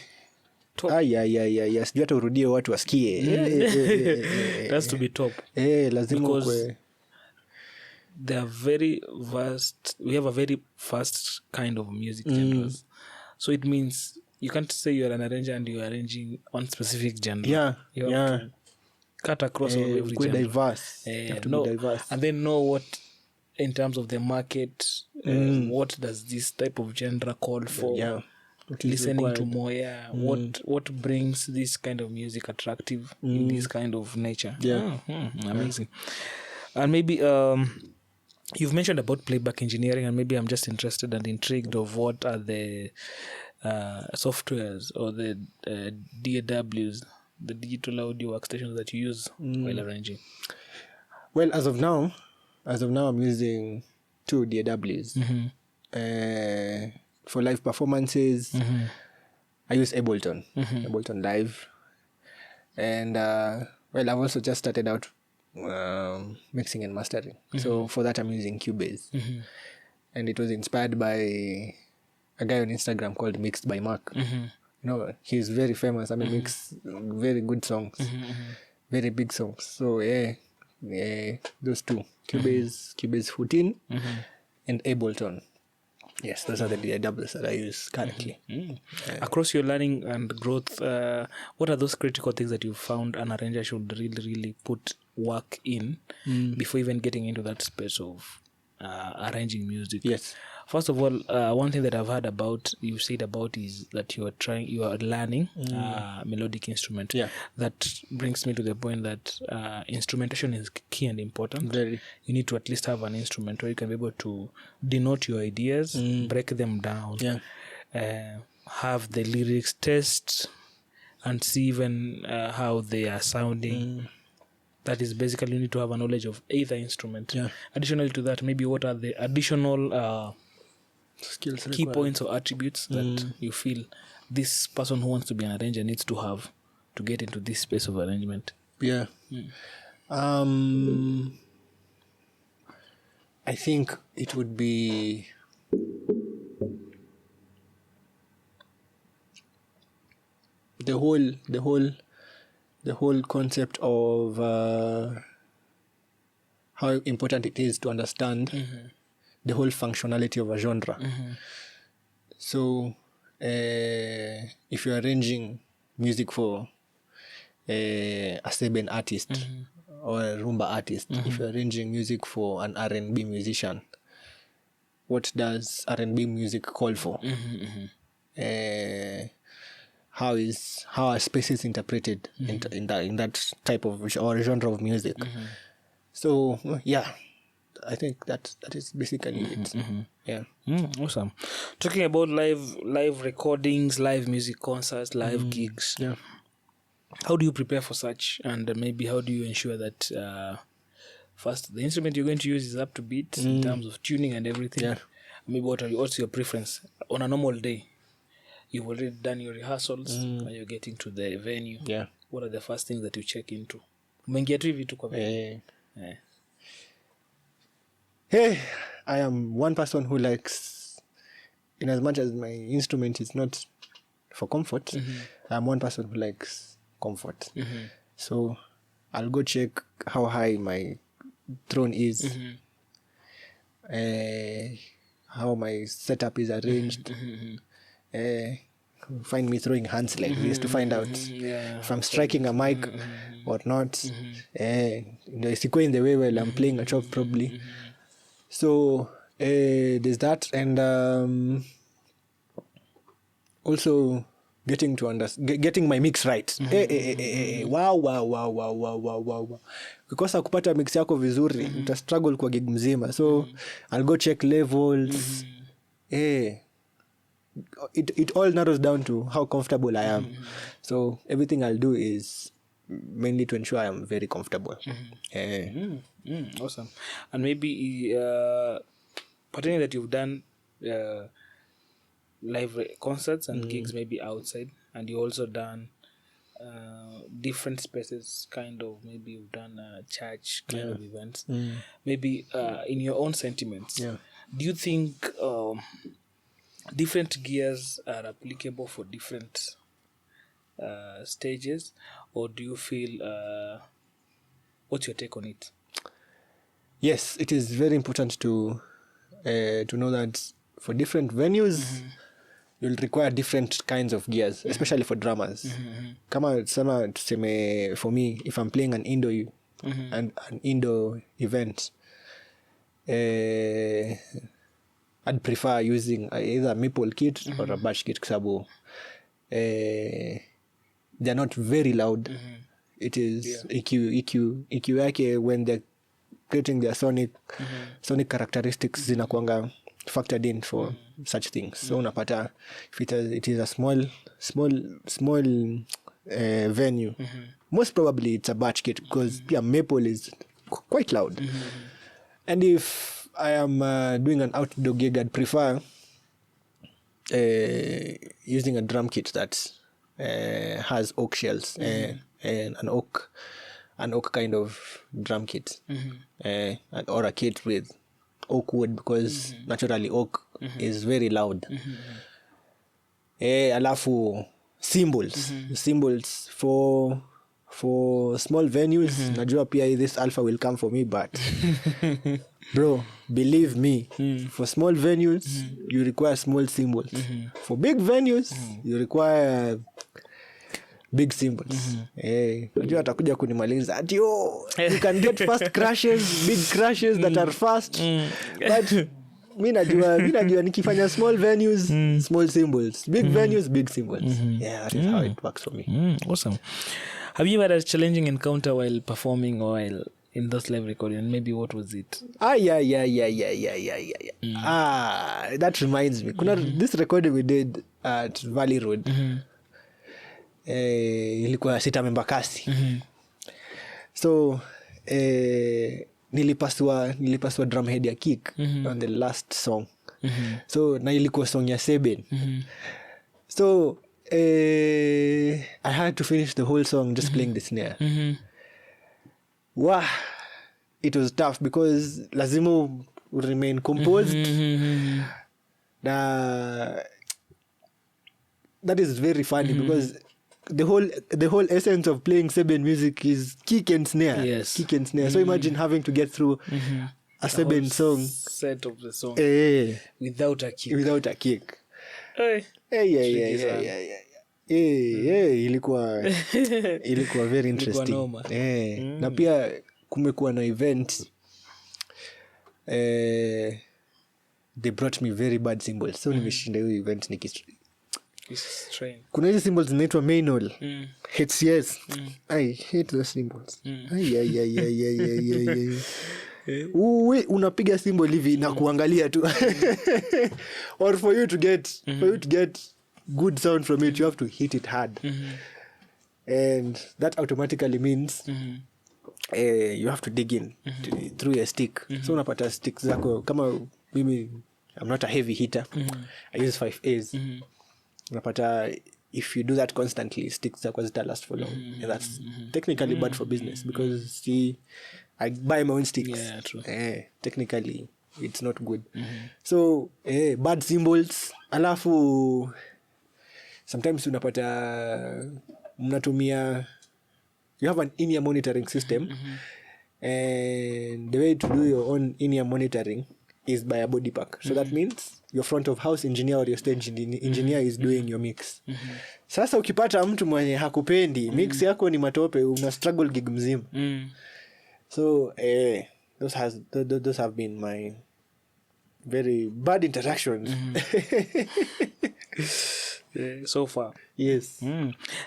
hata urudie watu wasikie. It has to be top. Lazima because they are very vast. We have a very vast kind of music genres. So it means you can't say you're an arranger and you're arranging one specific genre. You have to cut across every genre. Diverse. You have to be diverse. And then know what, in terms of the market, what does this type of genre call for? Listening to more, what brings this kind of music attractive in this kind of nature. Amazing. And maybe you've mentioned about playback engineering, and maybe I'm just interested and intrigued of what are the softwares or the DAWs, the digital audio workstations that you use while arranging. Well, as of now I'm using 2 DAWs. For live performances, I use Ableton Live, and I've also just started out mixing and mastering. So for that I'm using Cubase, and it was inspired by a guy on Instagram called Mixed by Mark. He's very famous. I mean, makes very good songs, very big songs. So those two, Cubase 14 and Ableton. Yes, those are the DAWs that I use currently. Across your learning and growth, what are those critical things that you found an arranger should really put work in before even getting into that space of arranging music? Yes. First of all, one thing that I've heard about, you said about, is that you are learning melodic instrument. That brings me to the point that instrumentation is key and important. Very. You need to at least have an instrument where you can be able to denote your ideas, break them down, have the lyrics test, and see even how they are sounding. That is basically, you need to have a knowledge of either instrument. Additionally to that, maybe what are the additional skills, key points or attributes that you feel this person who wants to be an arranger needs to have to get into this space of arrangement? I think it would be the whole concept of how important it is to understand the whole functionality of a genre. So if you're arranging music for a Serbian artist or a rumba artist, if you're arranging music for an R&B musician, what does R&B music call for? how a space is interpreted in that type of or genre of music. So yeah, I think that is basically it. Yeah. Awesome. Talking about live recordings, live music concerts, live gigs. Yeah. How do you prepare for such, and maybe how do you ensure that first the instrument you're going to use is up to beat in terms of tuning and everything? Yeah. Maybe what's your preference on a normal day? You've already done your rehearsals and you're getting to the venue. Yeah. What are the first things that you check into? Umeingia tu hivi tu kwa venue. Hey, I am one person who likes, in as much as my instrument is not for comfort, I'm one person who likes comfort. So I'll go check how high my throne is, how my setup is arranged. Find me throwing hands like this to find out if I'm striking a mic or not. Isikuwe in the way while I'm playing a chop probably. So there's that, and also getting my mix right. Wow. Because kupata mix yako vizuri, uta struggle kwa gig mzima. So I'll go check levels. It all narrows down to how comfortable I am. So everything I'll do is mainly to ensure I am very comfortable. Awesome. And maybe pertaining that you've done live concerts and gigs maybe outside, and you also done different spaces, kind of, maybe you've done church kind of events. Maybe in your own sentiments, do you think different gears are applicable for different stages, or do you feel what's your take on it? Yes, it is very important to know that for different venues you'll require different kinds of gears, especially for drummers. Kama tuseme, for me, if I'm playing an indoor and an indoor event, I'd prefer using either a maple kit or a bash kit, because they're not very loud. It is EQ yake, when they're creating their sonic characteristics, zinakuanga factored in for such things. So unapata if it is a small venue, most probably it's a batch kit, because maple is quite loud. And if I am doing an outdoor gig, I'd prefer using a drum kit that has oak shells and an oak kind of drum kit, or a kit with oak wood, because naturally oak is very loud. Alafu cymbals for small venues. Najua pia this alpha will come for me, but bro, believe me, for small venues you require small cymbals. For big venues you require big cymbals. Najua atakuja kunimaliza ati you can get fast crashes, big crashes that are fast, but mi najua nikifanya small venues, small cymbals, big venues, big cymbals. That is how it works for me. Awesome. Have you had a challenging encounter while performing or while in those live recording? And maybe what was it? Yeah. That reminds me. Kuna this recording we did at Valley Road. Ilikuwa Sita Membakasi. So nilipaswa drum head ya kick on the last song. So na ilikuwa song ya Seben. So I had to finish the whole song just playing the snare. Wow, it was tough because lazima remain composed. That is very funny because the whole essence of playing Seben music is kick and snare. Yes. Kick and snare. So imagine having to get through a Seben song, set of the song, without a kick. Ilikuwa very interesting. Na pia kumekuwa na event, they brought me very bad cymbals. So nimeshinda hiyo event kuna hizi symbols zinaitwa manual HCS. I hate those symbols. Uwe unapiga symbol hivi na kuangalia tu. Or for you to get good sound from it, you have to hit it hard. And that automatically means you have to dig in through a stick. So unapata sticks zako kama mimi, I'm not a heavy hitter. I use 5As. Unapata if you do that constantly, sticks zako zita last for long. And that's technically bad for business because see, I buy my own sticks. Yeah, true. Technically it's not good. So bad symbols. Alafu sometimes unapata mnatumia, you have an in-ear monitoring system, and the way to do your own in-ear monitoring is by a body pack. So that means your front of house engineer or your stage engineer is doing your mix. Sasa ukipata mtu mwenye hakupendi mix yako ni matope, una struggle gig mzima. So those have been my very bad interactions. So far. Yes.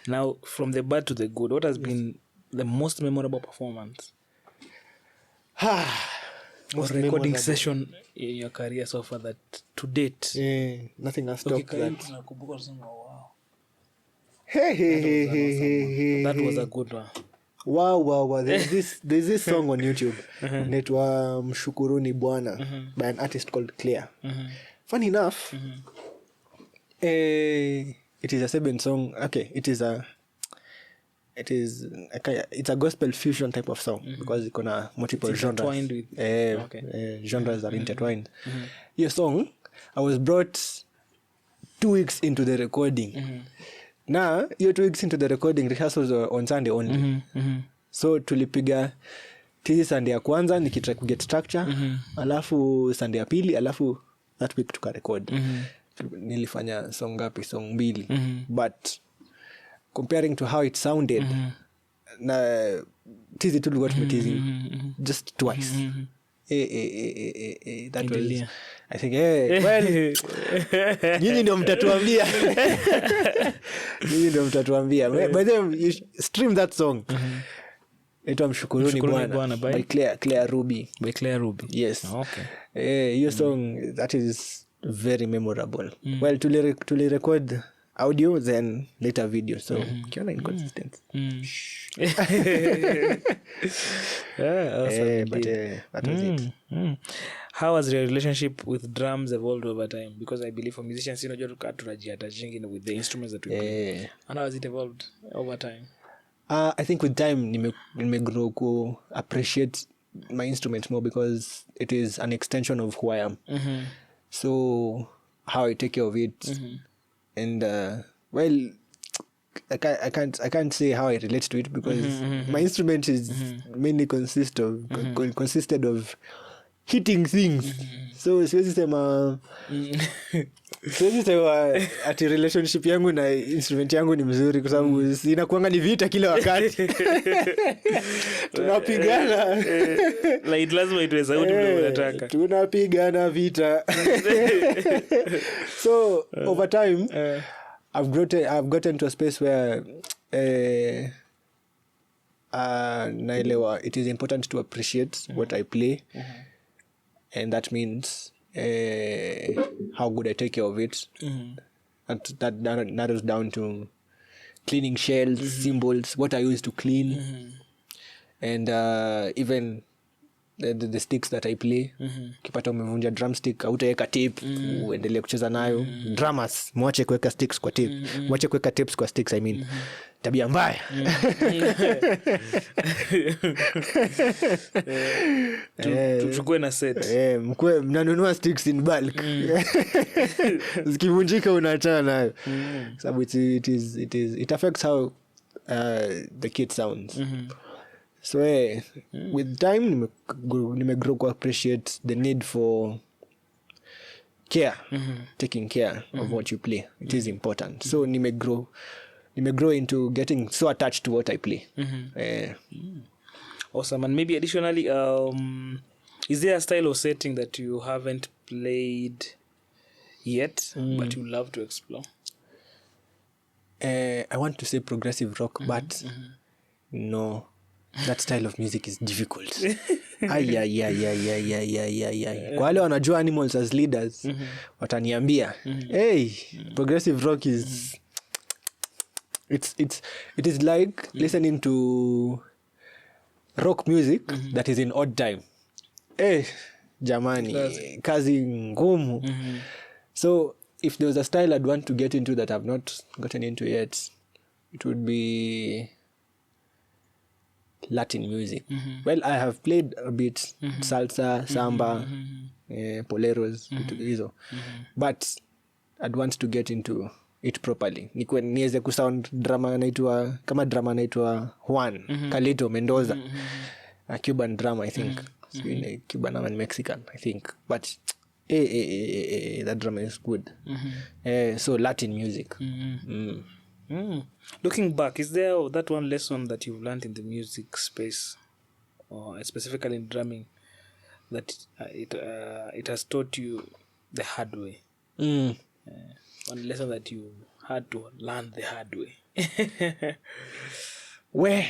Now, from the bad to the good, what has been the most memorable performance or recording session in your career so far that to date? Nothing has stopped that. Wow. Hey. That was a good one. Wow. There's this song on YouTube. Inaitwa Mshukuruni Bwana by an artist called Claire. Funny enough, it is a 7 song. Okay, it's a gospel fusion type of song because it's gonna multiple genres. Genres are intertwined. Your song, I was brought 2 weeks into the recording. Now, you're 2 weeks into the recording, rehearsals were on Sunday only. So tulipiga tizi Sunday ya kwanza nikitry to get structure, alafu Sunday ya pili, alafu that week tuka record. Nilifanya song ngapi? Song 2. But comparing to how it sounded, na tizi tulikuwa tumetizi just twice. That was, I think, well, nyinyi ndio mtatuambia. By the way, you stream that song. Itwa Mshukuruni Bwana by Claire Ruby. By Claire Ruby. Yes. Okay. Your song, that is very memorable. Well, tuli record audio then later video, so kiona inconsistent. But that was it. How has your relationship with drums evolved over time? Because I believe for musicians, unajua tunajiattaching with the instruments that we play. And how has it evolved over time? I think with time nimegrow to appreciate my instrument more because it is an extension of who I am. So how I take care of it, and well, I can't say how I relate to it because my instrument is mainly consisted of hitting things. So siwezi sema ati relationship yangu na instrument yangu ni mzuri kwa sababu inakuanga ni vita kila wakati. Tunapigana. Like lazima itwe sauti unataka. Tunapigana vita. So over time I've gotten to a space where naelewa it is important to appreciate what I play. And that means how good I take care of it. And that narrows down to cleaning shells, cymbals, what I use to clean, and even the sticks that I play. Kipata umevunja drumstick, hautaweka tape, uendelee kucheza nayo. Drummers, mwache kuweka sticks kwa tape. Mwache kuweka tapes kwa sticks, I mean. Tabia mbaya. Tuchukue na set. Mkwe mnanunua sticks in bulk. Zikivunjika unaachana nayo. Sababu it affects how the kit sounds. So with time nimegrow to appreciate the need for care, taking care of what you play. It is important. So nimegrow into getting so attached to what I play. Awesome. And maybe additionally, is there a style or setting that you haven't played yet but you love to explore? I want to say progressive rock, but no, that style of music is difficult. Kwa wale wanajua Animals as Leaders, wataniambia, hey, progressive rock is it is like listening to rock music that is in odd time. Jamani, kazi ngumu. So if there was a style I'd want to get into that I've not gotten into yet, it would be Latin music. Well, I have played a bit salsa, samba, boleros, hizo. But I'd want to get into it properly. Niweze kusound drama naitwa kama drama naitwa Juan Carlito Mendoza. A Cuban drama, I think. Cuban and Mexican, I think. But that drama is good. So Latin music. Looking back, is there that one lesson that you've learned in the music space, or specifically in drumming, that it has taught you the hard way? One lesson that you had to learn the hard way. Where?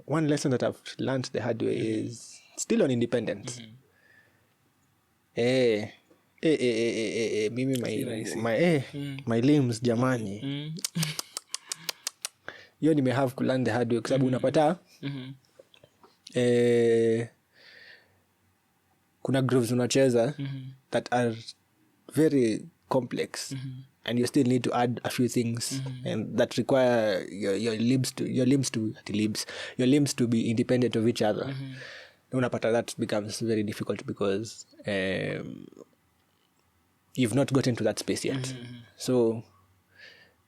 One lesson that I've learned the hard way is still on independence. Mimi my limbs jamani. Yo nimehave to learn the hard way kwa sababu unapata kuna grooves unacheza that are very complex, and you still need to add a few things and that require your limbs to be independent of each other. Unapata that becomes very difficult because you've not gotten to that space yet. So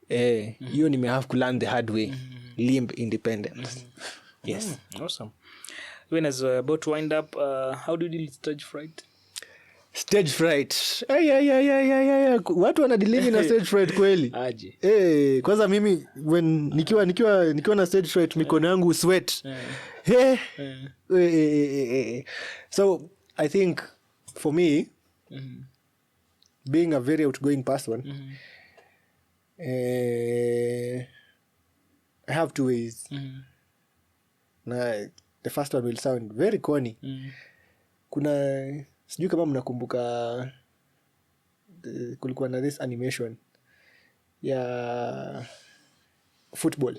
you may have to learn the hard way. Limb independence. Yes. Awesome. When as we're about to wind up, how do you deal with stage fright? Stage fright. Watu wanadilivi na stage fright kweli. Aje. Kwanza mimi when nikiwa na stage fright mikono yangu sweat. So I think for me, being a very outgoing person, I have two ways. Na the first one will sound very corny. Kuna sijui kama mnakumbuka kulikuwa na this animation ya football.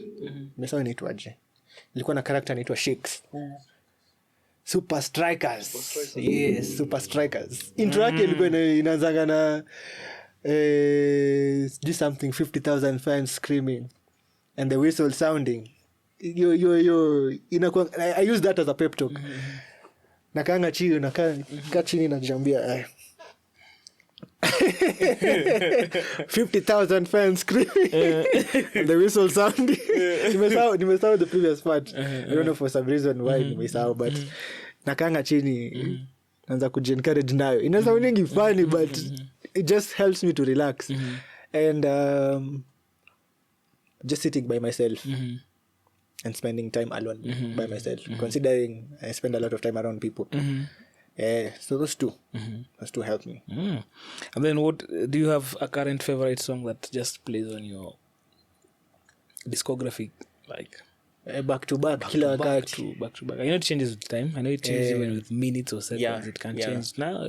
Nimesahau inaitwaje. Ilikuwa na character anaitwa Shakes. Super Strikers. Yes, Super Strikers. Intro yake ilikuwa inaanzaga na do something 50,000 fans screaming and the whistle sounding. I use that as a pep talk. Nakanga chini nakaa chini najambia 50,000 fans screaming and the whistle sounding. Nimesahau the previous part. I don't know for some reason why nimesahau, but nakanga chini naanza kujencourage nayo. Inaweza uningi funny, but it just helps me to relax. And just sitting by myself and spending time alone by myself, considering I spend a lot of time around people. So those two help me. And then what do you have a current favorite song that just plays on your discography, like back to back kila wakati? Back to back. I know it changes with time. I know it changes even with minutes or seconds. It can change now,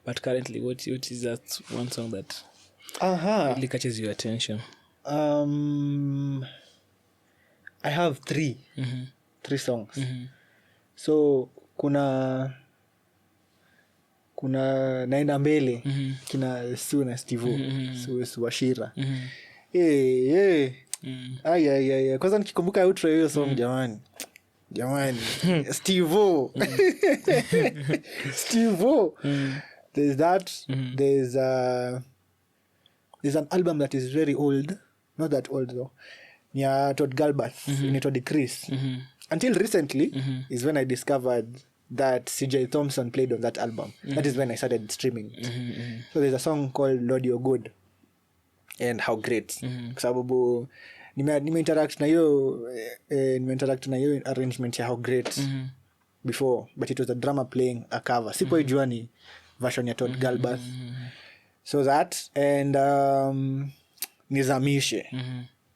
but currently what is that one song that really catches your attention? I have three songs. So kuna naenda mbele kina Su na Steve Su Washira. Kwanza nikikumbuka outro hiyo song jamani Steve there's that. There's an album that is very old, not that old though, near Todd Galbraith, inaitwa Decrease. Until recently is when I discovered that CJ Thompson played on that album. That is when I started streaming it. So there's a song called Lord You're Good and How Great. Kwa sababu nime-interact na hiyo arrangement ya How Great before, but it was a drummer playing a cover. Sipo ijua ni version ya Todd Galbraith. So that, and Nizamishe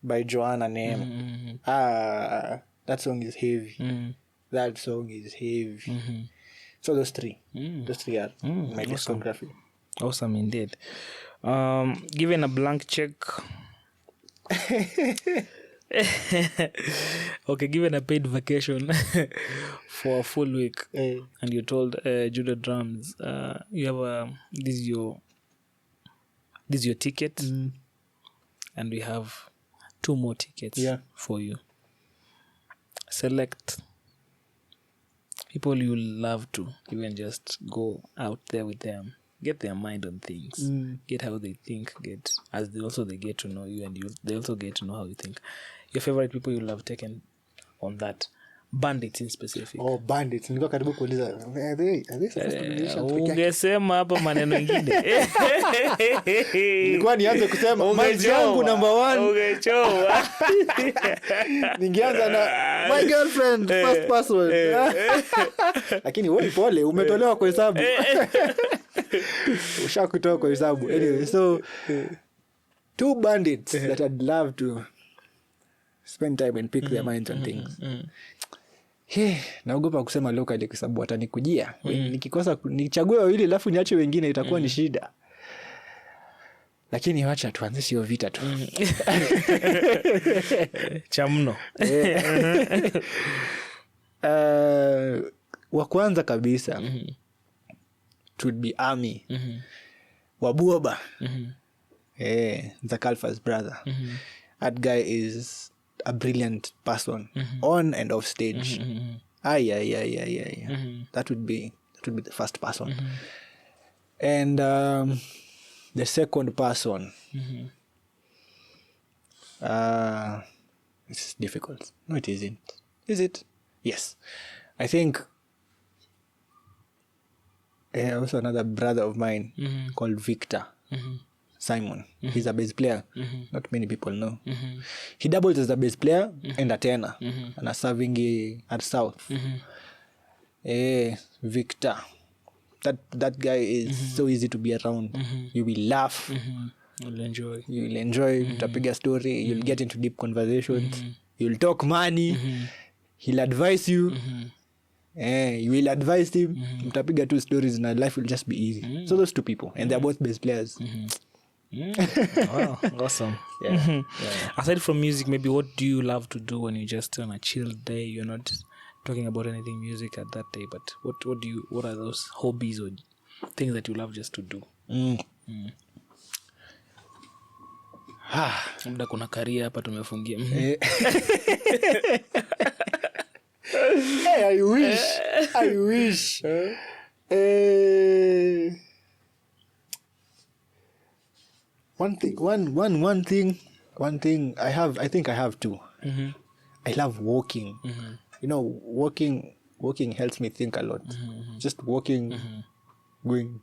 by Joanna Name. That song is heavy. That song is heavy. So those three are my discography. Awesome indeed. Given a blank check. Okay, given a paid vacation for a full week, and you told Judah Drums, you have this is your ticket, and we have 2 more tickets for you. Select people you love to even just go out there with them, get their mind on things, get how they think, as they get to know you, and they also get to know how you think. Your favorite people you love taken on that. Bandits in specific. Bandits. Nilikuwa karibu kuuliza. Are they supposed to be musicians? Ungesema hapa maneno mengine. Nilikuwa nianze kusema my yangu number 1. Ungechoa. Ningeanza na my girlfriend first password. Lakini wewe pole umetolewa kwa hesabu. Ushakutoa kwa hesabu. Anyway, so 2 bandits that I'd love to spend time and pick their minds on things. Naogopa kusema locally kwa sababu watanikujia. Nikikosa nichague wawili alafu niache wengine itakuwa ni shida. Lakini wacha tuanze hiyo vita tu. Cha mno. Wa kwanza kabisa it would be Army. Wambua. Zakalfa's brother. That guy is a brilliant person on and off stage. That would be the first person. And the second person, it's difficult. No, it isn't. Is it? Yes. I think also another brother of mine called Victor Simon. He's a bass player. Not many people know. He doubles as a bass player and a tenor. And a serving at South. Victor. That guy is so easy to be around. You will laugh. You'll enjoy. Utapiga story. You'll get into deep conversations. You'll talk money. He'll advise you. You will advise him. Mtapiga 2 stories and life will just be easy. So those 2 people. And they're both bass players. Wow, awesome. Aside from music, maybe what do you love to do when you're just on a chill day? You're not talking about anything music at that day, but what are those hobbies or things that you love just to do? Labda kuna career hapa tumefungia. I wish. One thing I think I have 2. I love walking. You know, walking helps me think a lot. Just walking, going,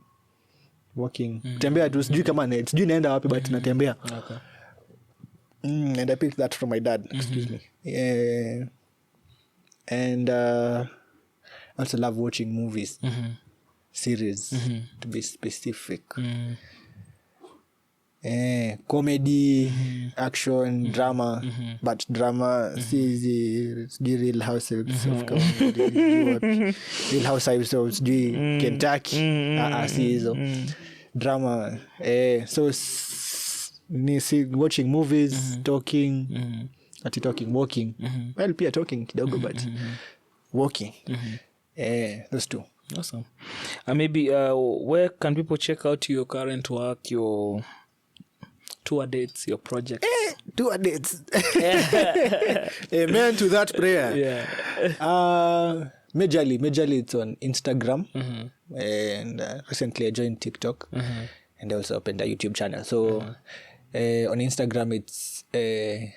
walking. Tembea tu sijui kama sijui naenda wapi but natembea. Okay. And I picked that from my dad. Excuse me. And I also love watching movies, series, to be specific. Comedy, action, drama, but drama is the Real Housewives of Real Housewives of Kentucky. Drama. So watching movies, talking. Walking. Well, pia talking kidogo, but walking. Those 2. Awesome. Maybe where can people check out your current work, your tour dates, your projects? Tour dates. Amen to that prayer. Majorly it's on Instagram. And recently I joined TikTok. And I also opened a YouTube channel. So on Instagram it's __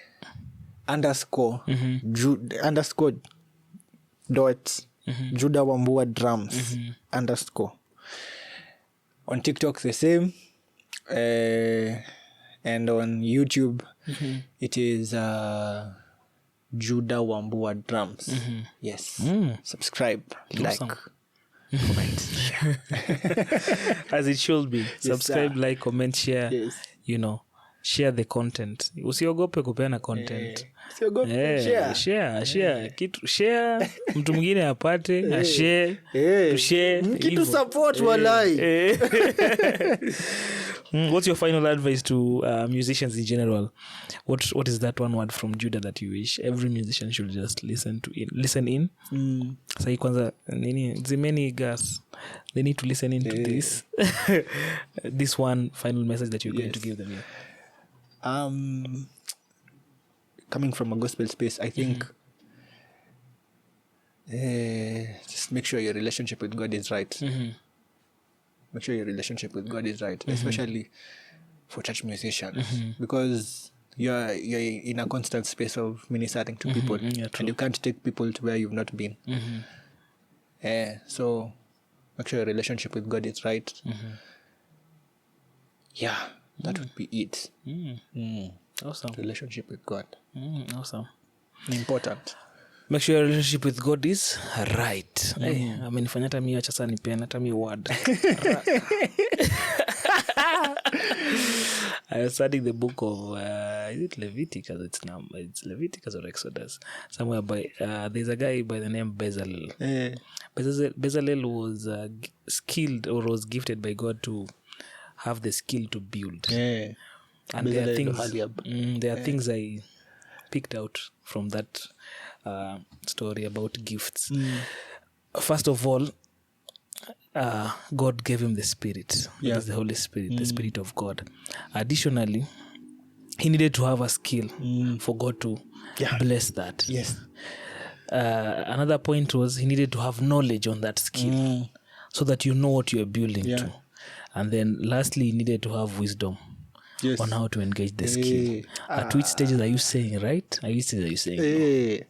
dot Judah Wambua drums _ on TikTok the same, and on YouTube it is Judah Wambua drums. Yes. Subscribe, awesome. Like, comment, share. As it should be. Subscribe, like, comment, share. Yes. You know, share the content. Usiogope kupeana content. Share kitu, share mtu mwingine apate, ashare, to share kitu support walai. What's your final advice to musicians in general? What is that one word from Judah that you wish every musician should just listen in? Sai kwanza nini zimeni gas, they need to listen in to this this one final message that you're going to give them here. Coming from a gospel space, I think just make sure your relationship with God is right. Make sure your relationship with God is right, especially for church musicians, because you're in a constant space of ministering to people, and you can't take people to where you've not been. So make sure your relationship with God is right. Yeah, that would be it. Awesome. Relationship with God. Awesome. Important. Make sure your relationship with God is right. Hey, amenifanya hata mimi acha sana nipeana hata mimi word. I was studying the book of is it Leviticus? It's Leviticus or Exodus. Somewhere by there's a guy by the name Bezalel. Bezalel was skilled or was gifted by God to have the skill to build. And there are things I picked out from that story about gifts. First of all, God gave him the Spirit. That is the Holy Spirit, the Spirit of God. Additionally, he needed to have a skill for God to bless that. Yes. Another point was he needed to have knowledge on that skill so that you know what you're building to. And then lastly, he needed to have wisdom. Yes. On how to engage the skill. At which stages are you saying, right? At which stages are you saying?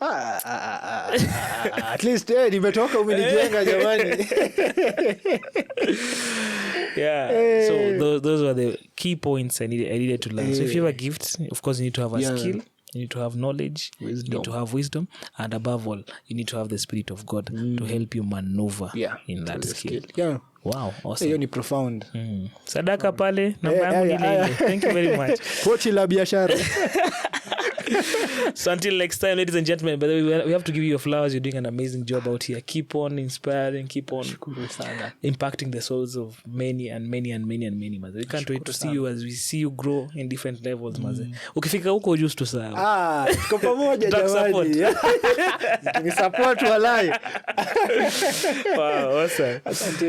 At least nimetoka umenijenga jamani. So those were the key points I needed to learn. So if you have a gift, of course you need to have a skill, you need to have knowledge, you need to have wisdom, and above all, you need to have the Spirit of God to help you maneuver in that skill. Wow, awesome. Hiyo ni profound. Sadaka pale namba yangu ni ile. Thank you very much. Pochi la biashara. So until next time, ladies and gentlemen, by the way, we have to give you your flowers. You're doing an amazing job out here. Keep on inspiring, keep on impacting the souls of many and many and many and many. Maze. We can't wait to see you as we see you grow in different levels. Maze. Ukifika huko just to serve. Tuko pamoja jamani. Ni support walai. Wow, awesome.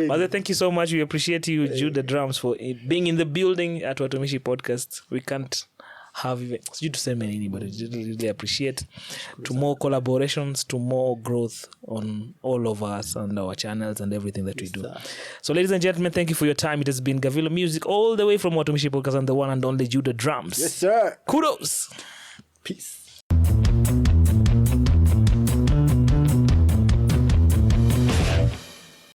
Maze, thank you so much. We appreciate you, Jude the Drums, for being in the building at Watumishi Podcast. We can't have even you to say many, but I really appreciate to more collaborations, to more growth on all of us and our channels and everything that we do. So ladies and gentlemen, thank you for your time. It has been Garvillo Music all the way from Watumishi Podcast and the one and only Jude the Drums. Yes, sir. Kudos. Peace.